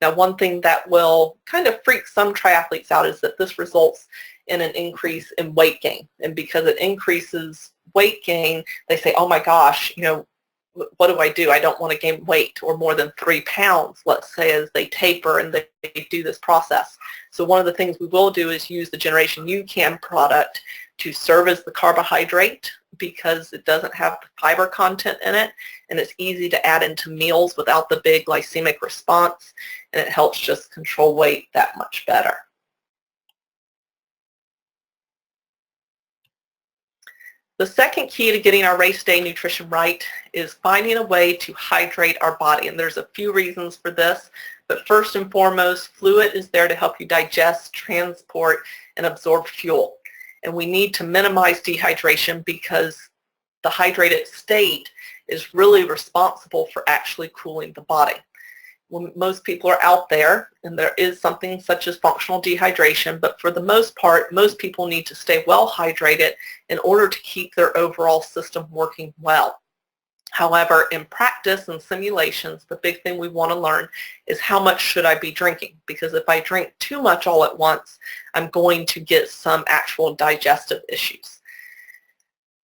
Now, one thing that will kind of freak some triathletes out is that this results in an increase in weight gain. And because it increases weight gain, they say, oh my gosh, what do? I don't want to gain weight or more than 3 pounds, let's say, as they taper and they do this process. So one of the things we will do is use the Generation UCAN product to serve as the carbohydrate, because it doesn't have the fiber content in it, and it's easy to add into meals without the big glycemic response, and it helps just control weight that much better. The second key to getting our race day nutrition right is finding a way to hydrate our body, and there's a few reasons for this, but first and foremost, fluid is there to help you digest, transport, and absorb fuel. And we need to minimize dehydration because the hydrated state is really responsible for actually cooling the body. When most people are out there, and there is something such as functional dehydration, but for the most part, most people need to stay well hydrated in order to keep their overall system working well. However, in practice and simulations, the big thing we want to learn is how much should I be drinking? Because if I drink too much all at once, I'm going to get some actual digestive issues.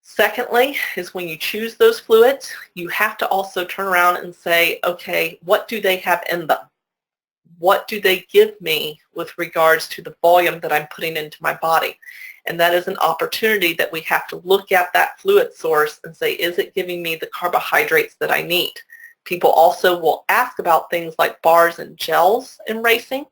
Secondly, is when you choose those fluids, you have to also turn around and say, okay, what do they have in them? What do they give me with regards to the volume that I'm putting into my body? And that is an opportunity that we have to look at that fluid source and say, is it giving me the carbohydrates that I need? People also will ask about things like bars and gels in racing.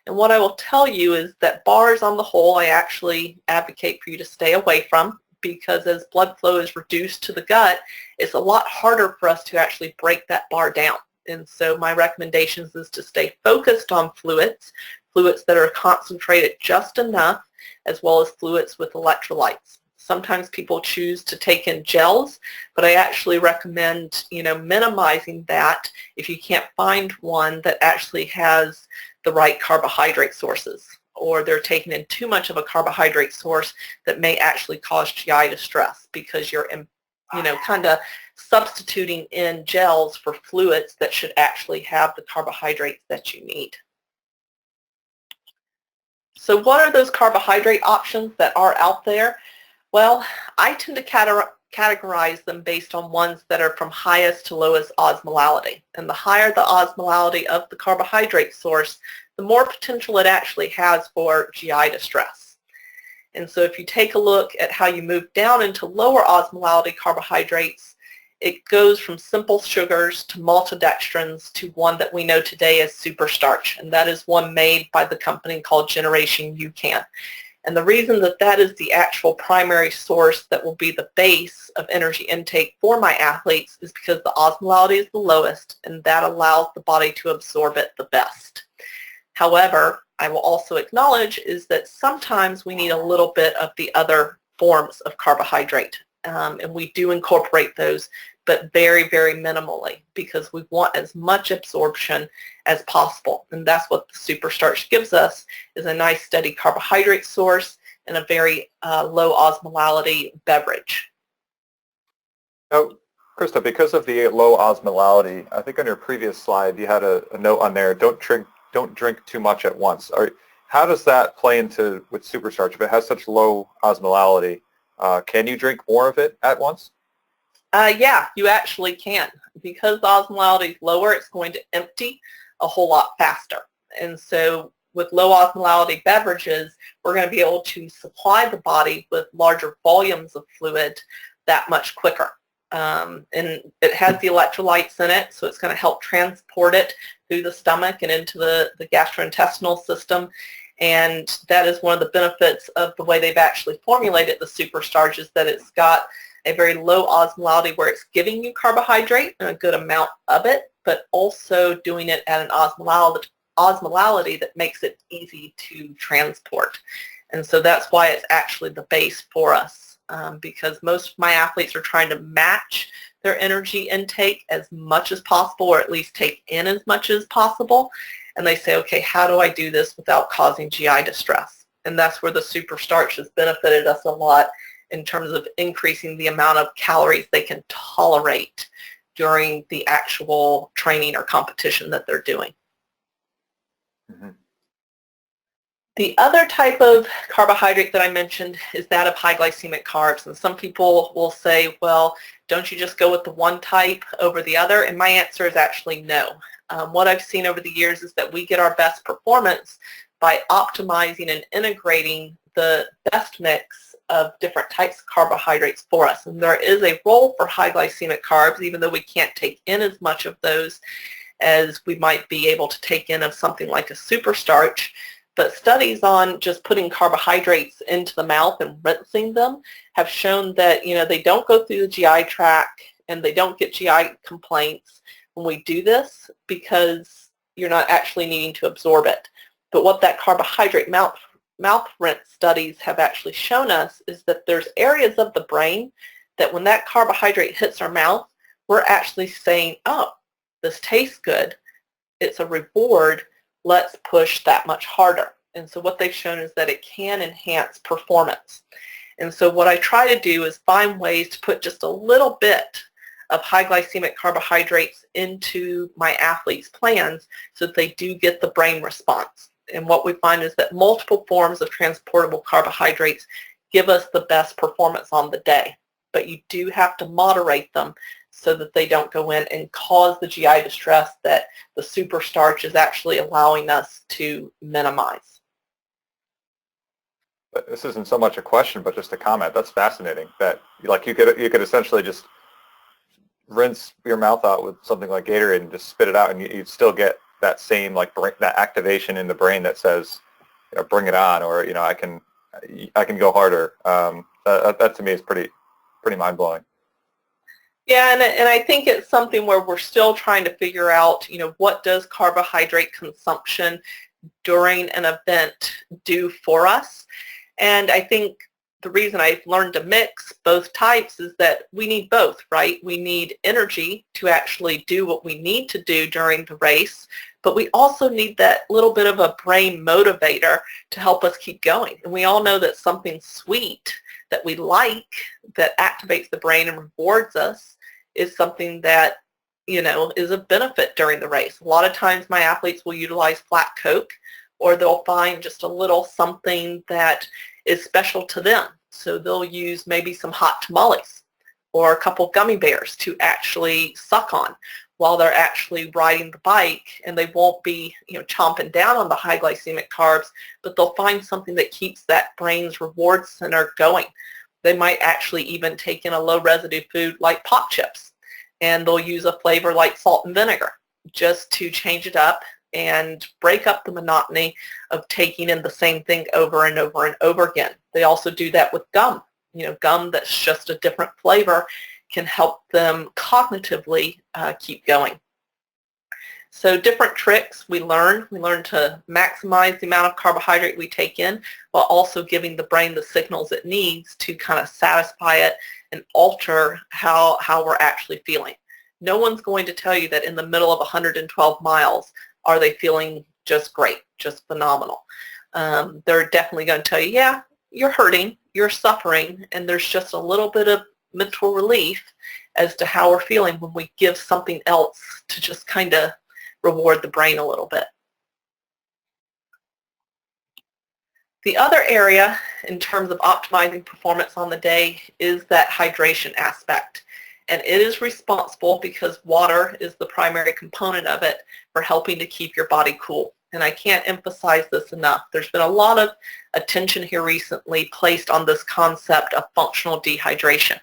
And what I will tell you is that bars on the whole, I actually advocate for you to stay away from, because as blood flow is reduced to the gut, it's a lot harder for us to actually break that bar down. And so my recommendations is to stay focused on fluids that are concentrated just enough, as well as fluids with electrolytes. Sometimes people choose to take in gels, but I actually recommend, minimizing that if you can't find one that actually has the right carbohydrate sources, or they're taking in too much of a carbohydrate source that may actually cause GI distress, because you're, kind of substituting in gels for fluids that should actually have the carbohydrates that you need. So what are those carbohydrate options that are out there? Well, I tend to categorize them based on ones that are from highest to lowest osmolality. And the higher the osmolality of the carbohydrate source, the more potential it actually has for GI distress. And so if you take a look at how you move down into lower osmolality carbohydrates, it goes from simple sugars to maltodextrins to one that we know today as superstarch, and that is one made by the company called Generation UCAN. And the reason that that is the actual primary source that will be the base of energy intake for my athletes is because the osmolality is the lowest, and that allows the body to absorb it the best. However, I will also acknowledge is that sometimes we need a little bit of the other forms of carbohydrate. And we do incorporate those, but very, very minimally, because we want as much absorption as possible. And that's what the superstarch gives us, is a nice steady carbohydrate source and a very low osmolality beverage. Now, Krista, because of the low osmolality, I think on your previous slide you had a note on there, don't drink too much at once. How does that play into with superstarch? If it has such low osmolality, can you drink more of it at once? Yeah, you actually can. Because the osmolality is lower, it's going to empty a whole lot faster. And so with low osmolality beverages, we're going to be able to supply the body with larger volumes of fluid that much quicker. And it has the electrolytes in it, so it's going to help transport it through the stomach and into the gastrointestinal system. And that is one of the benefits of the way they've actually formulated the superstarch, is that it's got a very low osmolality where it's giving you carbohydrate and a good amount of it, but also doing it at an osmolality that makes it easy to transport. And so that's why it's actually the base for us, because most of my athletes are trying to match their energy intake as much as possible, or at least take in as much as possible. And they say, okay, how do I do this without causing GI distress? And that's where the superstarch has benefited us a lot in terms of increasing the amount of calories they can tolerate during the actual training or competition that they're doing. Mm-hmm. The other type of carbohydrate that I mentioned is that of high glycemic carbs. And some people will say, well, don't you just go with the one type over the other? And my answer is actually no. What I've seen over the years is that we get our best performance by optimizing and integrating the best mix of different types of carbohydrates for us. And there is a role for high glycemic carbs, even though we can't take in as much of those as we might be able to take in of something like a superstarch. But studies on just putting carbohydrates into the mouth and rinsing them have shown that, they don't go through the GI tract and they don't get GI complaints when we do this, because you're not actually needing to absorb it. But what that carbohydrate mouth rinse studies have actually shown us is that there's areas of the brain that when that carbohydrate hits our mouth, we're actually saying, oh, this tastes good. It's a reward. Let's push that much harder. And so what they've shown is that it can enhance performance. And so what I try to do is find ways to put just a little bit of high glycemic carbohydrates into my athletes' plans so that they do get the brain response. And what we find is that multiple forms of transportable carbohydrates give us the best performance on the day. But you do have to moderate them so that they don't go in and cause the GI distress that the superstarch is actually allowing us to minimize. But this isn't so much a question, but just a comment. That's fascinating. That you could essentially just rinse your mouth out with something like Gatorade and just spit it out, and you'd still get that same that activation in the brain that says, bring it on, or I can go harder. That to me is pretty mind blowing. Yeah, and I think it's something where we're still trying to figure out, what does carbohydrate consumption during an event do for us? And I think the reason I've learned to mix both types is that we need both, right? We need energy to actually do what we need to do during the race, but we also need that little bit of a brain motivator to help us keep going. And we all know that something sweet that we like, that activates the brain and rewards us, is something that, is a benefit during the race. A lot of times my athletes will utilize flat Coke, or they'll find just a little something that is special to them. So they'll use maybe some hot tamales or a couple gummy bears to actually suck on while they're actually riding the bike, and they won't be, chomping down on the high glycemic carbs, but they'll find something that keeps that brain's reward center going. They might actually even take in a low residue food like pop chips, and they'll use a flavor like salt and vinegar just to change it up and break up the monotony of taking in the same thing over and over and over again. They also do that with gum. Gum that's just a different flavor can help them cognitively keep going. So different tricks we learn. We learn to maximize the amount of carbohydrate we take in while also giving the brain the signals it needs to kind of satisfy it and alter how we're actually feeling. No one's going to tell you that in the middle of 112 miles are they feeling just great, just phenomenal. They're definitely going to tell you, yeah, you're hurting, you're suffering, and there's just a little bit of mental relief as to how we're feeling when we give something else to just kind of reward the brain a little bit. The other area in terms of optimizing performance on the day is that hydration aspect. And it is responsible, because water is the primary component of it, for helping to keep your body cool. And I can't emphasize this enough. There's been a lot of attention here recently placed on this concept of functional dehydration.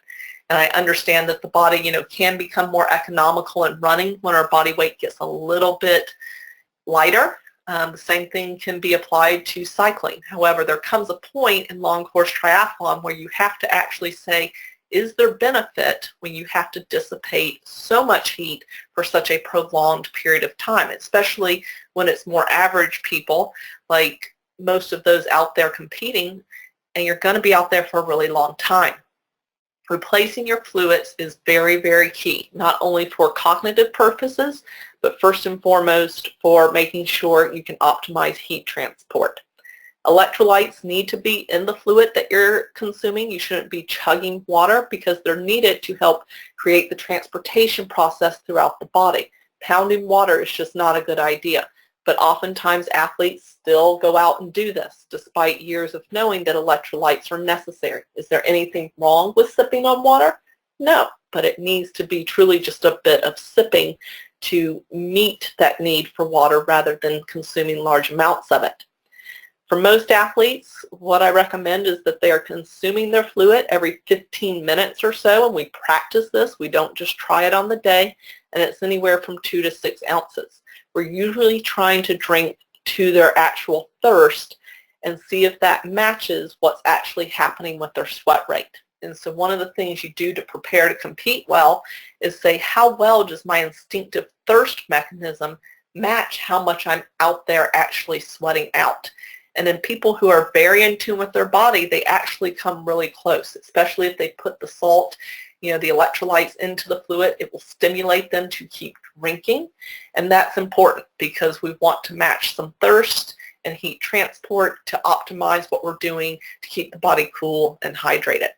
And I understand that the body, can become more economical in running when our body weight gets a little bit lighter. The same thing can be applied to cycling. However, there comes a point in long course triathlon where you have to actually say, is there benefit when you have to dissipate so much heat for such a prolonged period of time, especially when it's more average people, like most of those out there competing, and you're going to be out there for a really long time. Replacing your fluids is very, very key, not only for cognitive purposes, but first and foremost for making sure you can optimize heat transport. Electrolytes need to be in the fluid that you're consuming. You shouldn't be chugging water because they're needed to help create the transportation process throughout the body. Pounding water is just not a good idea. But oftentimes athletes still go out and do this despite years of knowing that electrolytes are necessary. Is there anything wrong with sipping on water? No, but it needs to be truly just a bit of sipping to meet that need for water rather than consuming large amounts of it. For most athletes, what I recommend is that they are consuming their fluid every 15 minutes or so, and we practice this. We don't just try it on the day, and it's anywhere from 2 to 6 ounces. We're usually trying to drink to their actual thirst and see if that matches what's actually happening with their sweat rate. And so one of the things you do to prepare to compete well is say, how well does my instinctive thirst mechanism match how much I'm out there actually sweating out? And then people who are very in tune with their body, they actually come really close, especially if they put the salt, the electrolytes into the fluid. It will stimulate them to keep drinking. And that's important because we want to match some thirst and heat transport to optimize what we're doing to keep the body cool and hydrated.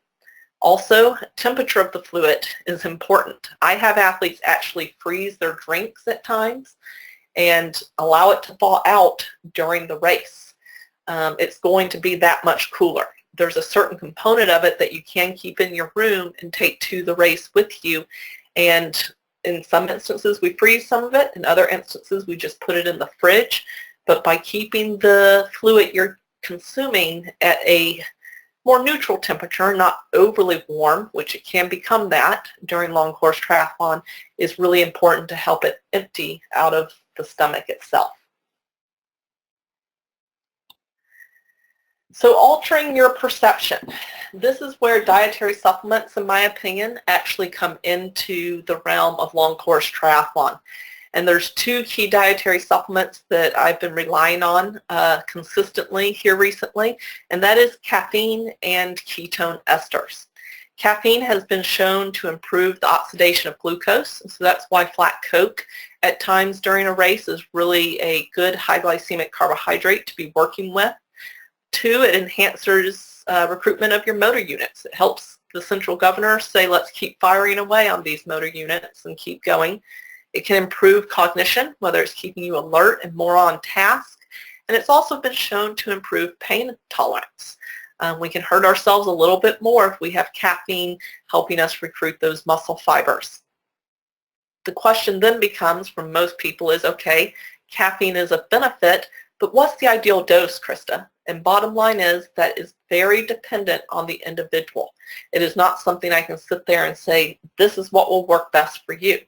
Also, temperature of the fluid is important. I have athletes actually freeze their drinks at times and allow it to thaw out during the race. It's going to be that much cooler. There's a certain component of it that you can keep in your room and take to the race with you. And in some instances, we freeze some of it. In other instances, we just put it in the fridge. But by keeping the fluid you're consuming at a more neutral temperature, not overly warm, which it can become that during long course triathlon, is really important to help it empty out of the stomach itself. So altering your perception. This is where dietary supplements, in my opinion, actually come into the realm of long course triathlon. And there's 2 key dietary supplements that I've been relying on consistently here recently, and that is caffeine and ketone esters. Caffeine has been shown to improve the oxidation of glucose, so that's why flat Coke at times during a race is really a good high glycemic carbohydrate to be working with. 2, it enhances recruitment of your motor units. It helps the central governor say, let's keep firing away on these motor units and keep going. It can improve cognition, whether it's keeping you alert and more on task. And it's also been shown to improve pain tolerance. We can hurt ourselves a little bit more if we have caffeine helping us recruit those muscle fibers. The question then becomes from most people is, okay, caffeine is a benefit, but what's the ideal dose, Krista? And bottom line is that is very dependent on the individual. It is not something I can sit there and say, this is what will work best for you.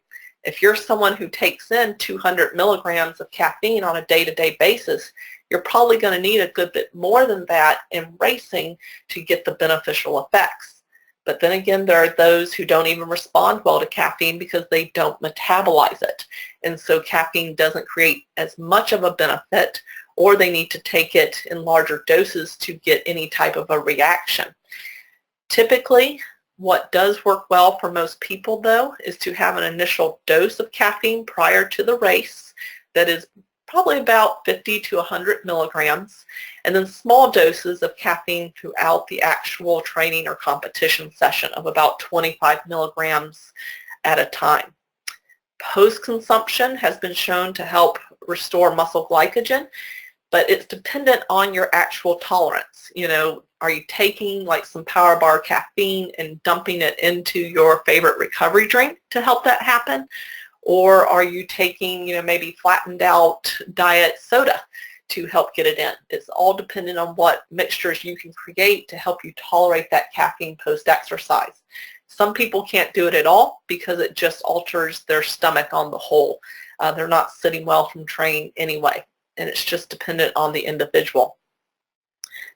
If you're someone who takes in 200 milligrams of caffeine on a day-to-day basis, you're probably going to need a good bit more than that in racing to get the beneficial effects. But then again, there are those who don't even respond well to caffeine because they don't metabolize it. And so caffeine doesn't create as much of a benefit, or they need to take it in larger doses to get any type of a reaction. Typically, what does work well for most people, though, is to have an initial dose of caffeine prior to the race that is probably about 50 to 100 milligrams, and then small doses of caffeine throughout the actual training or competition session of about 25 milligrams at a time. Post-consumption has been shown to help restore muscle glycogen, but it's dependent on your actual tolerance. Are you taking like some power bar caffeine and dumping it into your favorite recovery drink to help that happen? Or are you taking, maybe flattened out diet soda to help get it in? It's all dependent on what mixtures you can create to help you tolerate that caffeine post-exercise. Some people can't do it at all because it just alters their stomach on the whole. They're not sitting well from training anyway, and it's just dependent on the individual.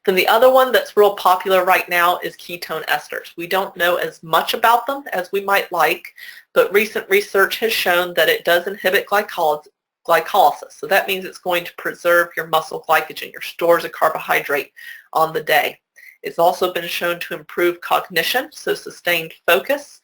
Then the other one that's real popular right now is ketone esters. We don't know as much about them as we might like, but recent research has shown that it does inhibit glycolysis. So that means it's going to preserve your muscle glycogen, your stores of carbohydrate on the day. It's also been shown to improve cognition, so sustained focus,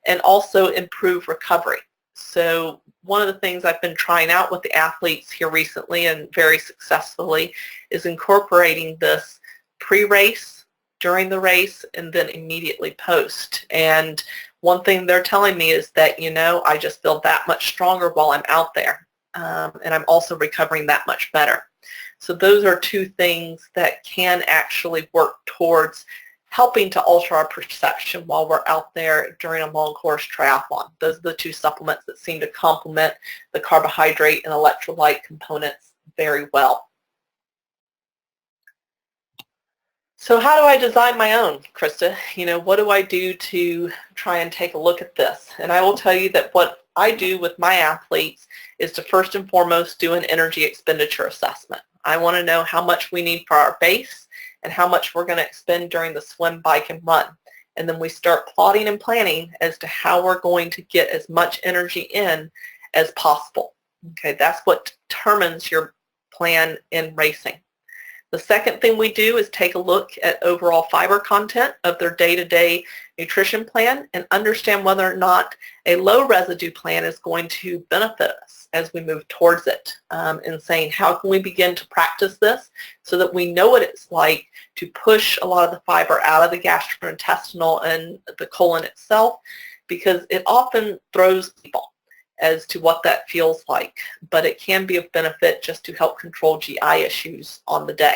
and also improve recovery. So one of the things I've been trying out with the athletes here recently and very successfully is incorporating this pre-race, during the race, and then immediately post. And one thing they're telling me is that, I just feel that much stronger while I'm out there. And I'm also recovering that much better. So those are two things that can actually work towards helping to alter our perception while we're out there during a long course triathlon. Those are the two supplements that seem to complement the carbohydrate and electrolyte components very well. So how do I design my own, Krista? What do I do to try and take a look at this? And I will tell you that what I do with my athletes is to first and foremost do an energy expenditure assessment. I want to know how much we need for our base and how much we're going to expend during the swim, bike, and run. And then we start plotting and planning as to how we're going to get as much energy in as possible. Okay, that's what determines your plan in racing. The second thing we do is take a look at overall fiber content of their day-to-day nutrition plan and understand whether or not a low residue plan is going to benefit us as we move towards it, and saying how can we begin to practice this so that we know what it's like to push a lot of the fiber out of the gastrointestinal and the colon itself, because it often throws people as to what that feels like, but it can be of benefit just to help control GI issues on the day.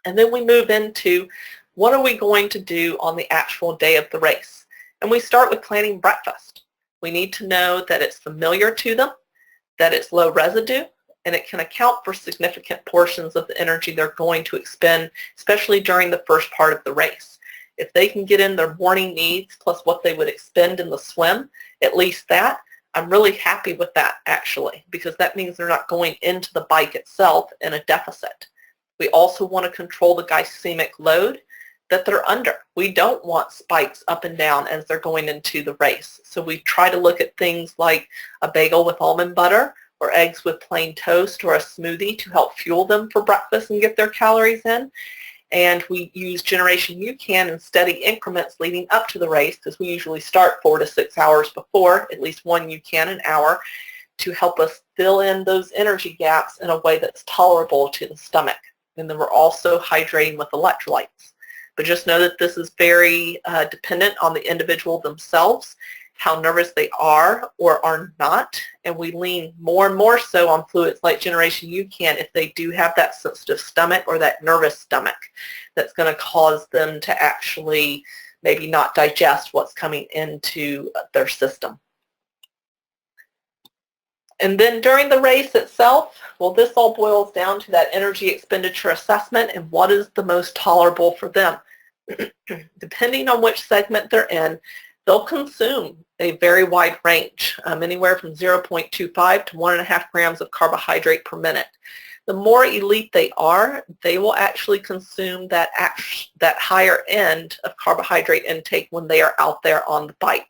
And then we move into what are we going to do on the actual day of the race. And we start with planning breakfast. We need to know that it's familiar to them, that it's low residue, and it can account for significant portions of the energy they're going to expend, especially during the first part of the race. If they can get in their morning needs plus what they would expend in the swim, at least that, I'm really happy with that actually, because that means they're not going into the bike itself in a deficit. We also want to control the glycemic load that they're under. We don't want spikes up and down as they're going into the race. So we try to look at things like a bagel with almond butter or eggs with plain toast or a smoothie to help fuel them for breakfast and get their calories in. And we use Generation UCAN in steady increments leading up to the race, because we usually start 4 to 6 hours before, at least one UCAN an hour, to help us fill in those energy gaps in a way that's tolerable to the stomach. And then we're also hydrating with electrolytes. But just know that this is very dependent on the individual themselves, how nervous they are or are not, and we lean more and more so on fluids like Generation UCAN if they do have that sensitive stomach or that nervous stomach that's going to cause them to actually maybe not digest what's coming into their system. And then during the race itself, well, this all boils down to that energy expenditure assessment and what is the most tolerable for them. Depending on which segment they're in, they'll consume a very wide range, anywhere from 0.25 to 1.5 grams of carbohydrate per minute. The more elite they are, they will actually consume that higher end of carbohydrate intake when they are out there on the bike.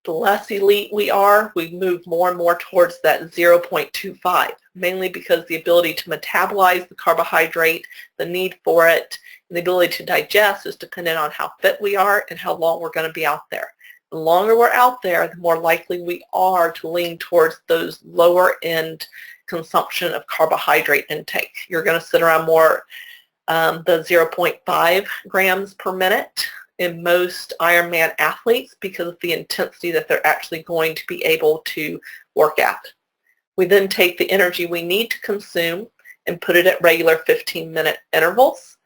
The less elite we are, we move more and more towards that 0.25, mainly because the ability to metabolize the carbohydrate, the need for it, and the ability to digest is dependent on how fit we are and how long we're going to be out there. The longer we're out there, the more likely we are to lean towards those lower end consumption of carbohydrate intake. You're going to sit around more the 0.5 grams per minute in most Ironman athletes because of the intensity that they're actually going to be able to work at. We then take the energy we need to consume and put it at regular 15-minute intervals.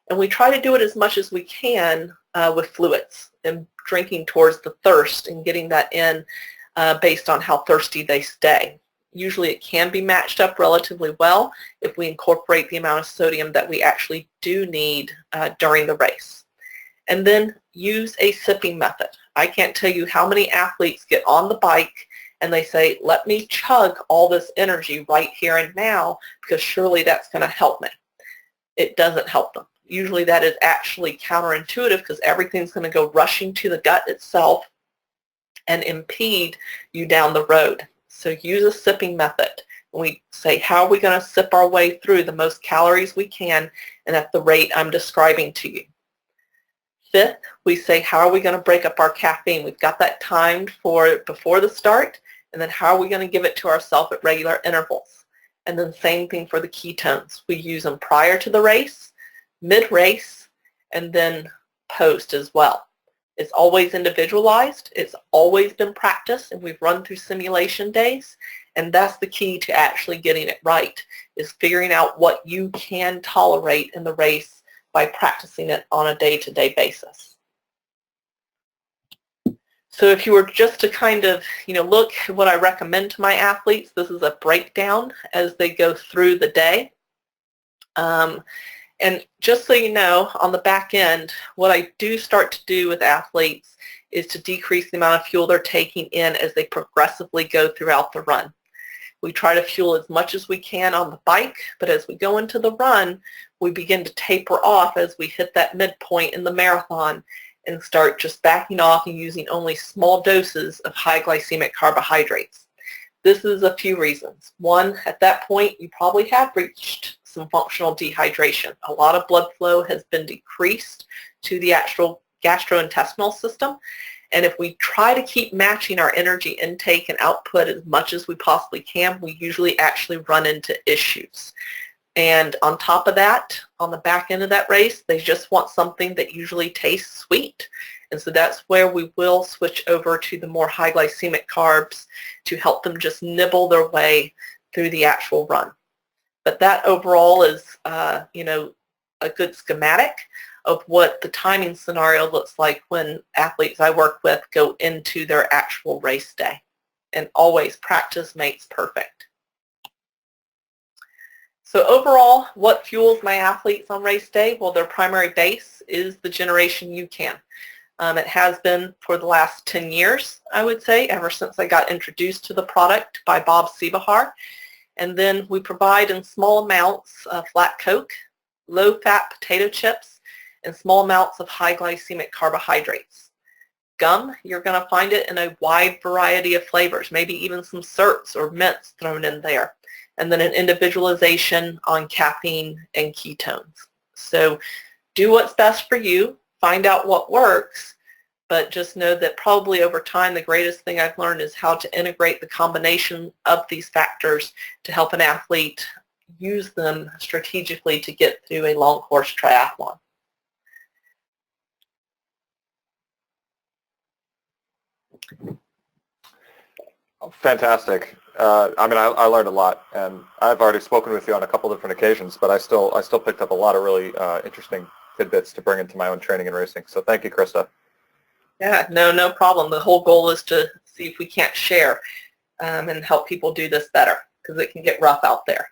And we try to do it as much as we can with fluids and drinking towards the thirst and getting that in based on how thirsty they stay. Usually it can be matched up relatively well if we incorporate the amount of sodium that we actually do need during the race. And then use a sipping method. I can't tell you how many athletes get on the bike and they say, let me chug all this energy right here and now because surely that's going to help me. It doesn't help them. Usually that is actually counterintuitive because everything's going to go rushing to the gut itself and impede you down the road. So use a sipping method. We say, how are we going to sip our way through the most calories we can and at the rate I'm describing to you? Fifth, we say, how are we going to break up our caffeine? We've got that timed for before the start, and then how are we going to give it to ourselves at regular intervals? And then same thing for the ketones. We use them prior to the race, mid-race, and then post as well. It's always individualized. It's always been practiced, and we've run through simulation days, and that's the key to actually getting it right, is figuring out what you can tolerate in the race by practicing it on a day-to-day basis. So if you were just to kind of, look at what I recommend to my athletes, this is a breakdown as they go through the day. And just so you know, on the back end, what I do start to do with athletes is to decrease the amount of fuel they're taking in as they progressively go throughout the run. We try to fuel as much as we can on the bike, but as we go into the run, we begin to taper off as we hit that midpoint in the marathon and start just backing off and using only small doses of high glycemic carbohydrates. This is a few reasons. One, at that point, you probably have reached some functional dehydration. A lot of blood flow has been decreased to the actual gastrointestinal system. And if we try to keep matching our energy intake and output as much as we possibly can, we usually actually run into issues. And on top of that, on the back end of that race, they just want something that usually tastes sweet. And so that's where we will switch over to the more high glycemic carbs to help them just nibble their way through the actual run. But that overall is, a good schematic of what the timing scenario looks like when athletes I work with go into their actual race day. And always practice makes perfect. So overall, what fuels my athletes on race day? Well, their primary base is the generation UCAN. It has been for the last 10 years, I would say, ever since I got introduced to the product by Bob Seebahar. And then we provide in small amounts flat Coke, low-fat potato chips, and small amounts of high glycemic carbohydrates. Gum, you're going to find it in a wide variety of flavors, maybe even some certs or mints thrown in there. And then an individualization on caffeine and ketones. So do what's best for you, find out what works, but just know that probably over time the greatest thing I've learned is how to integrate the combination of these factors to help an athlete use them strategically to get through a long course triathlon. Fantastic. I learned a lot, and I've already spoken with you on a couple different occasions, but I still picked up a lot of really interesting tidbits to bring into my own training and racing. So thank you, Krista. Yeah, no problem. The whole goal is to see if we can't share and help people do this better, because it can get rough out there.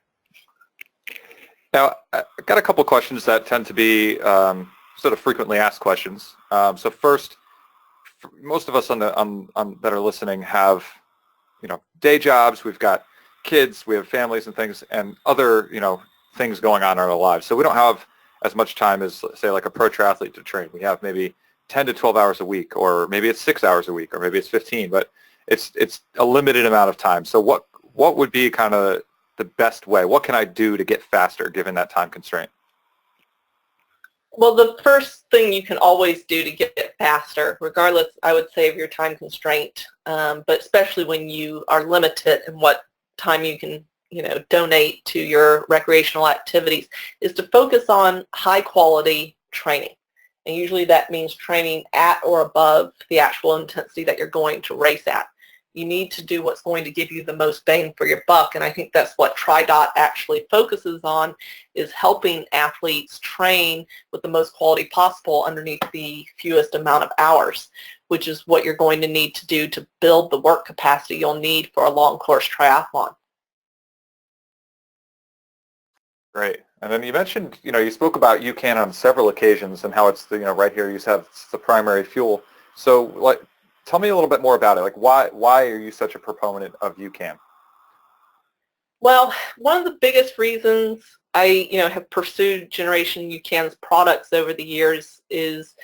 Now, I've got a couple questions that tend to be sort of frequently asked questions. So first, most of us that are listening have, day jobs. We've got kids, we have families and things, and other, things going on in our lives. So we don't have as much time as, say, like a pro triathlete to train. We have maybe 10 to 12 hours a week, or maybe it's 6 hours a week, or maybe it's 15, but it's a limited amount of time. So what would be kind of the best way? What can I do to get faster given that time constraint? Well, the first thing you can always do to get faster, regardless, I would say, of your time constraint, but especially when you are limited in what time you can, donate to your recreational activities, is to focus on high quality training. And usually that means training at or above the actual intensity that you're going to race at. You need to do what's going to give you the most bang for your buck, and I think that's what TriDot actually focuses on, is helping athletes train with the most quality possible underneath the fewest amount of hours, which is what you're going to need to do to build the work capacity you'll need for a long course triathlon. Great. And then you mentioned, you spoke about UCAN on several occasions and how it's, right here you have the primary fuel. So, tell me a little bit more about it. Like, why are you such a proponent of UCAN? Well, one of the biggest reasons I, have pursued Generation UCAN's products over the years is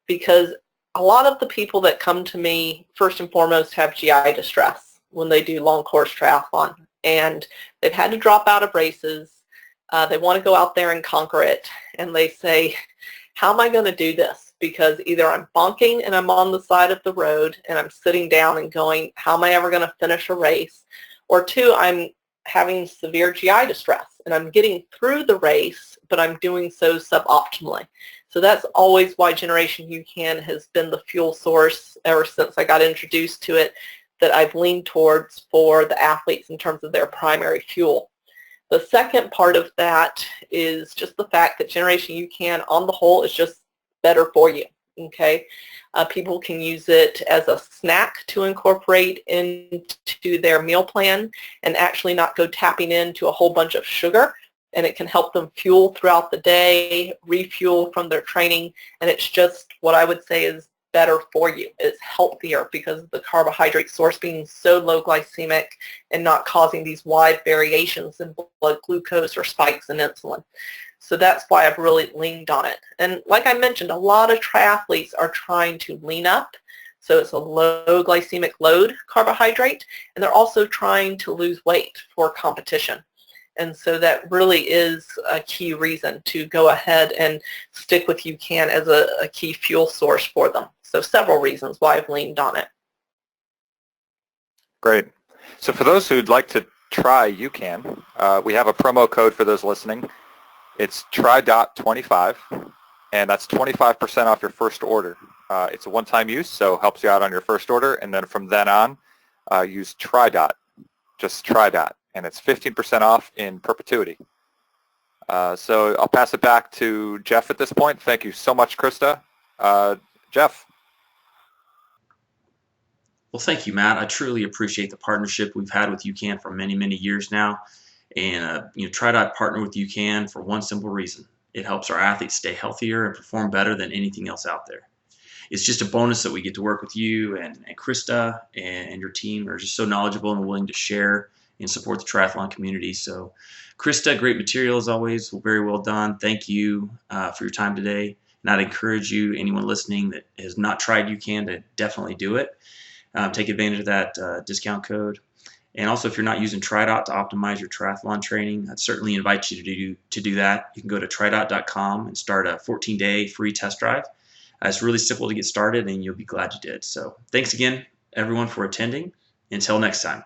because a lot of the people that come to me, first and foremost, have GI distress when they do long course triathlon, and they've had to drop out of races. They want to go out there and conquer it, and they say, how am I going to do this? Because either I'm bonking and I'm on the side of the road and I'm sitting down and going, how am I ever going to finish a race? Or two, I'm having severe GI distress and I'm getting through the race, but I'm doing so suboptimally. So that's always why Generation UCAN has been the fuel source ever since I got introduced to it that I've leaned towards for the athletes in terms of their primary fuel. The second part of that is just the fact that Generation UCAN on the whole is just better for you, okay? People can use it as a snack to incorporate into their meal plan and actually not go tapping into a whole bunch of sugar, and it can help them fuel throughout the day, refuel from their training, and it's just what I would say is better for you. It's healthier because of the carbohydrate source being so low glycemic and not causing these wide variations in blood glucose or spikes in insulin. So that's why I've really leaned on it. And like I mentioned, a lot of triathletes are trying to lean up. So it's a low glycemic load carbohydrate, and they're also trying to lose weight for competition. And so that really is a key reason to go ahead and stick with UCAN as a key fuel source for them. So several reasons why I've leaned on it. Great. So for those who'd like to try UCAN, we have a promo code for those listening. It's try.25, and that's 25% off your first order. It's a one-time use, so helps you out on your first order, and then from then on, use try. Just try, and it's 15% off in perpetuity. So I'll pass it back to Jeff at this point. Thank you so much, Krista. Jeff. Well, thank you, Matt. I truly appreciate the partnership we've had with UCAN for many, many years now. And TriDot partner with UCAN for one simple reason. It helps our athletes stay healthier and perform better than anything else out there. It's just a bonus that we get to work with you and Krista and your team are just so knowledgeable and willing to share and support the triathlon community. So Krista, great material as always. Very well done. Thank you for your time today. And I'd encourage you, anyone listening that has not tried UCAN, to definitely do it. Take advantage of that discount code. And also, if you're not using TriDot to optimize your triathlon training, I'd certainly invite you to do that. You can go to tridot.com and start a 14-day free test drive. It's really simple to get started, and you'll be glad you did. So thanks again, everyone, for attending. Until next time.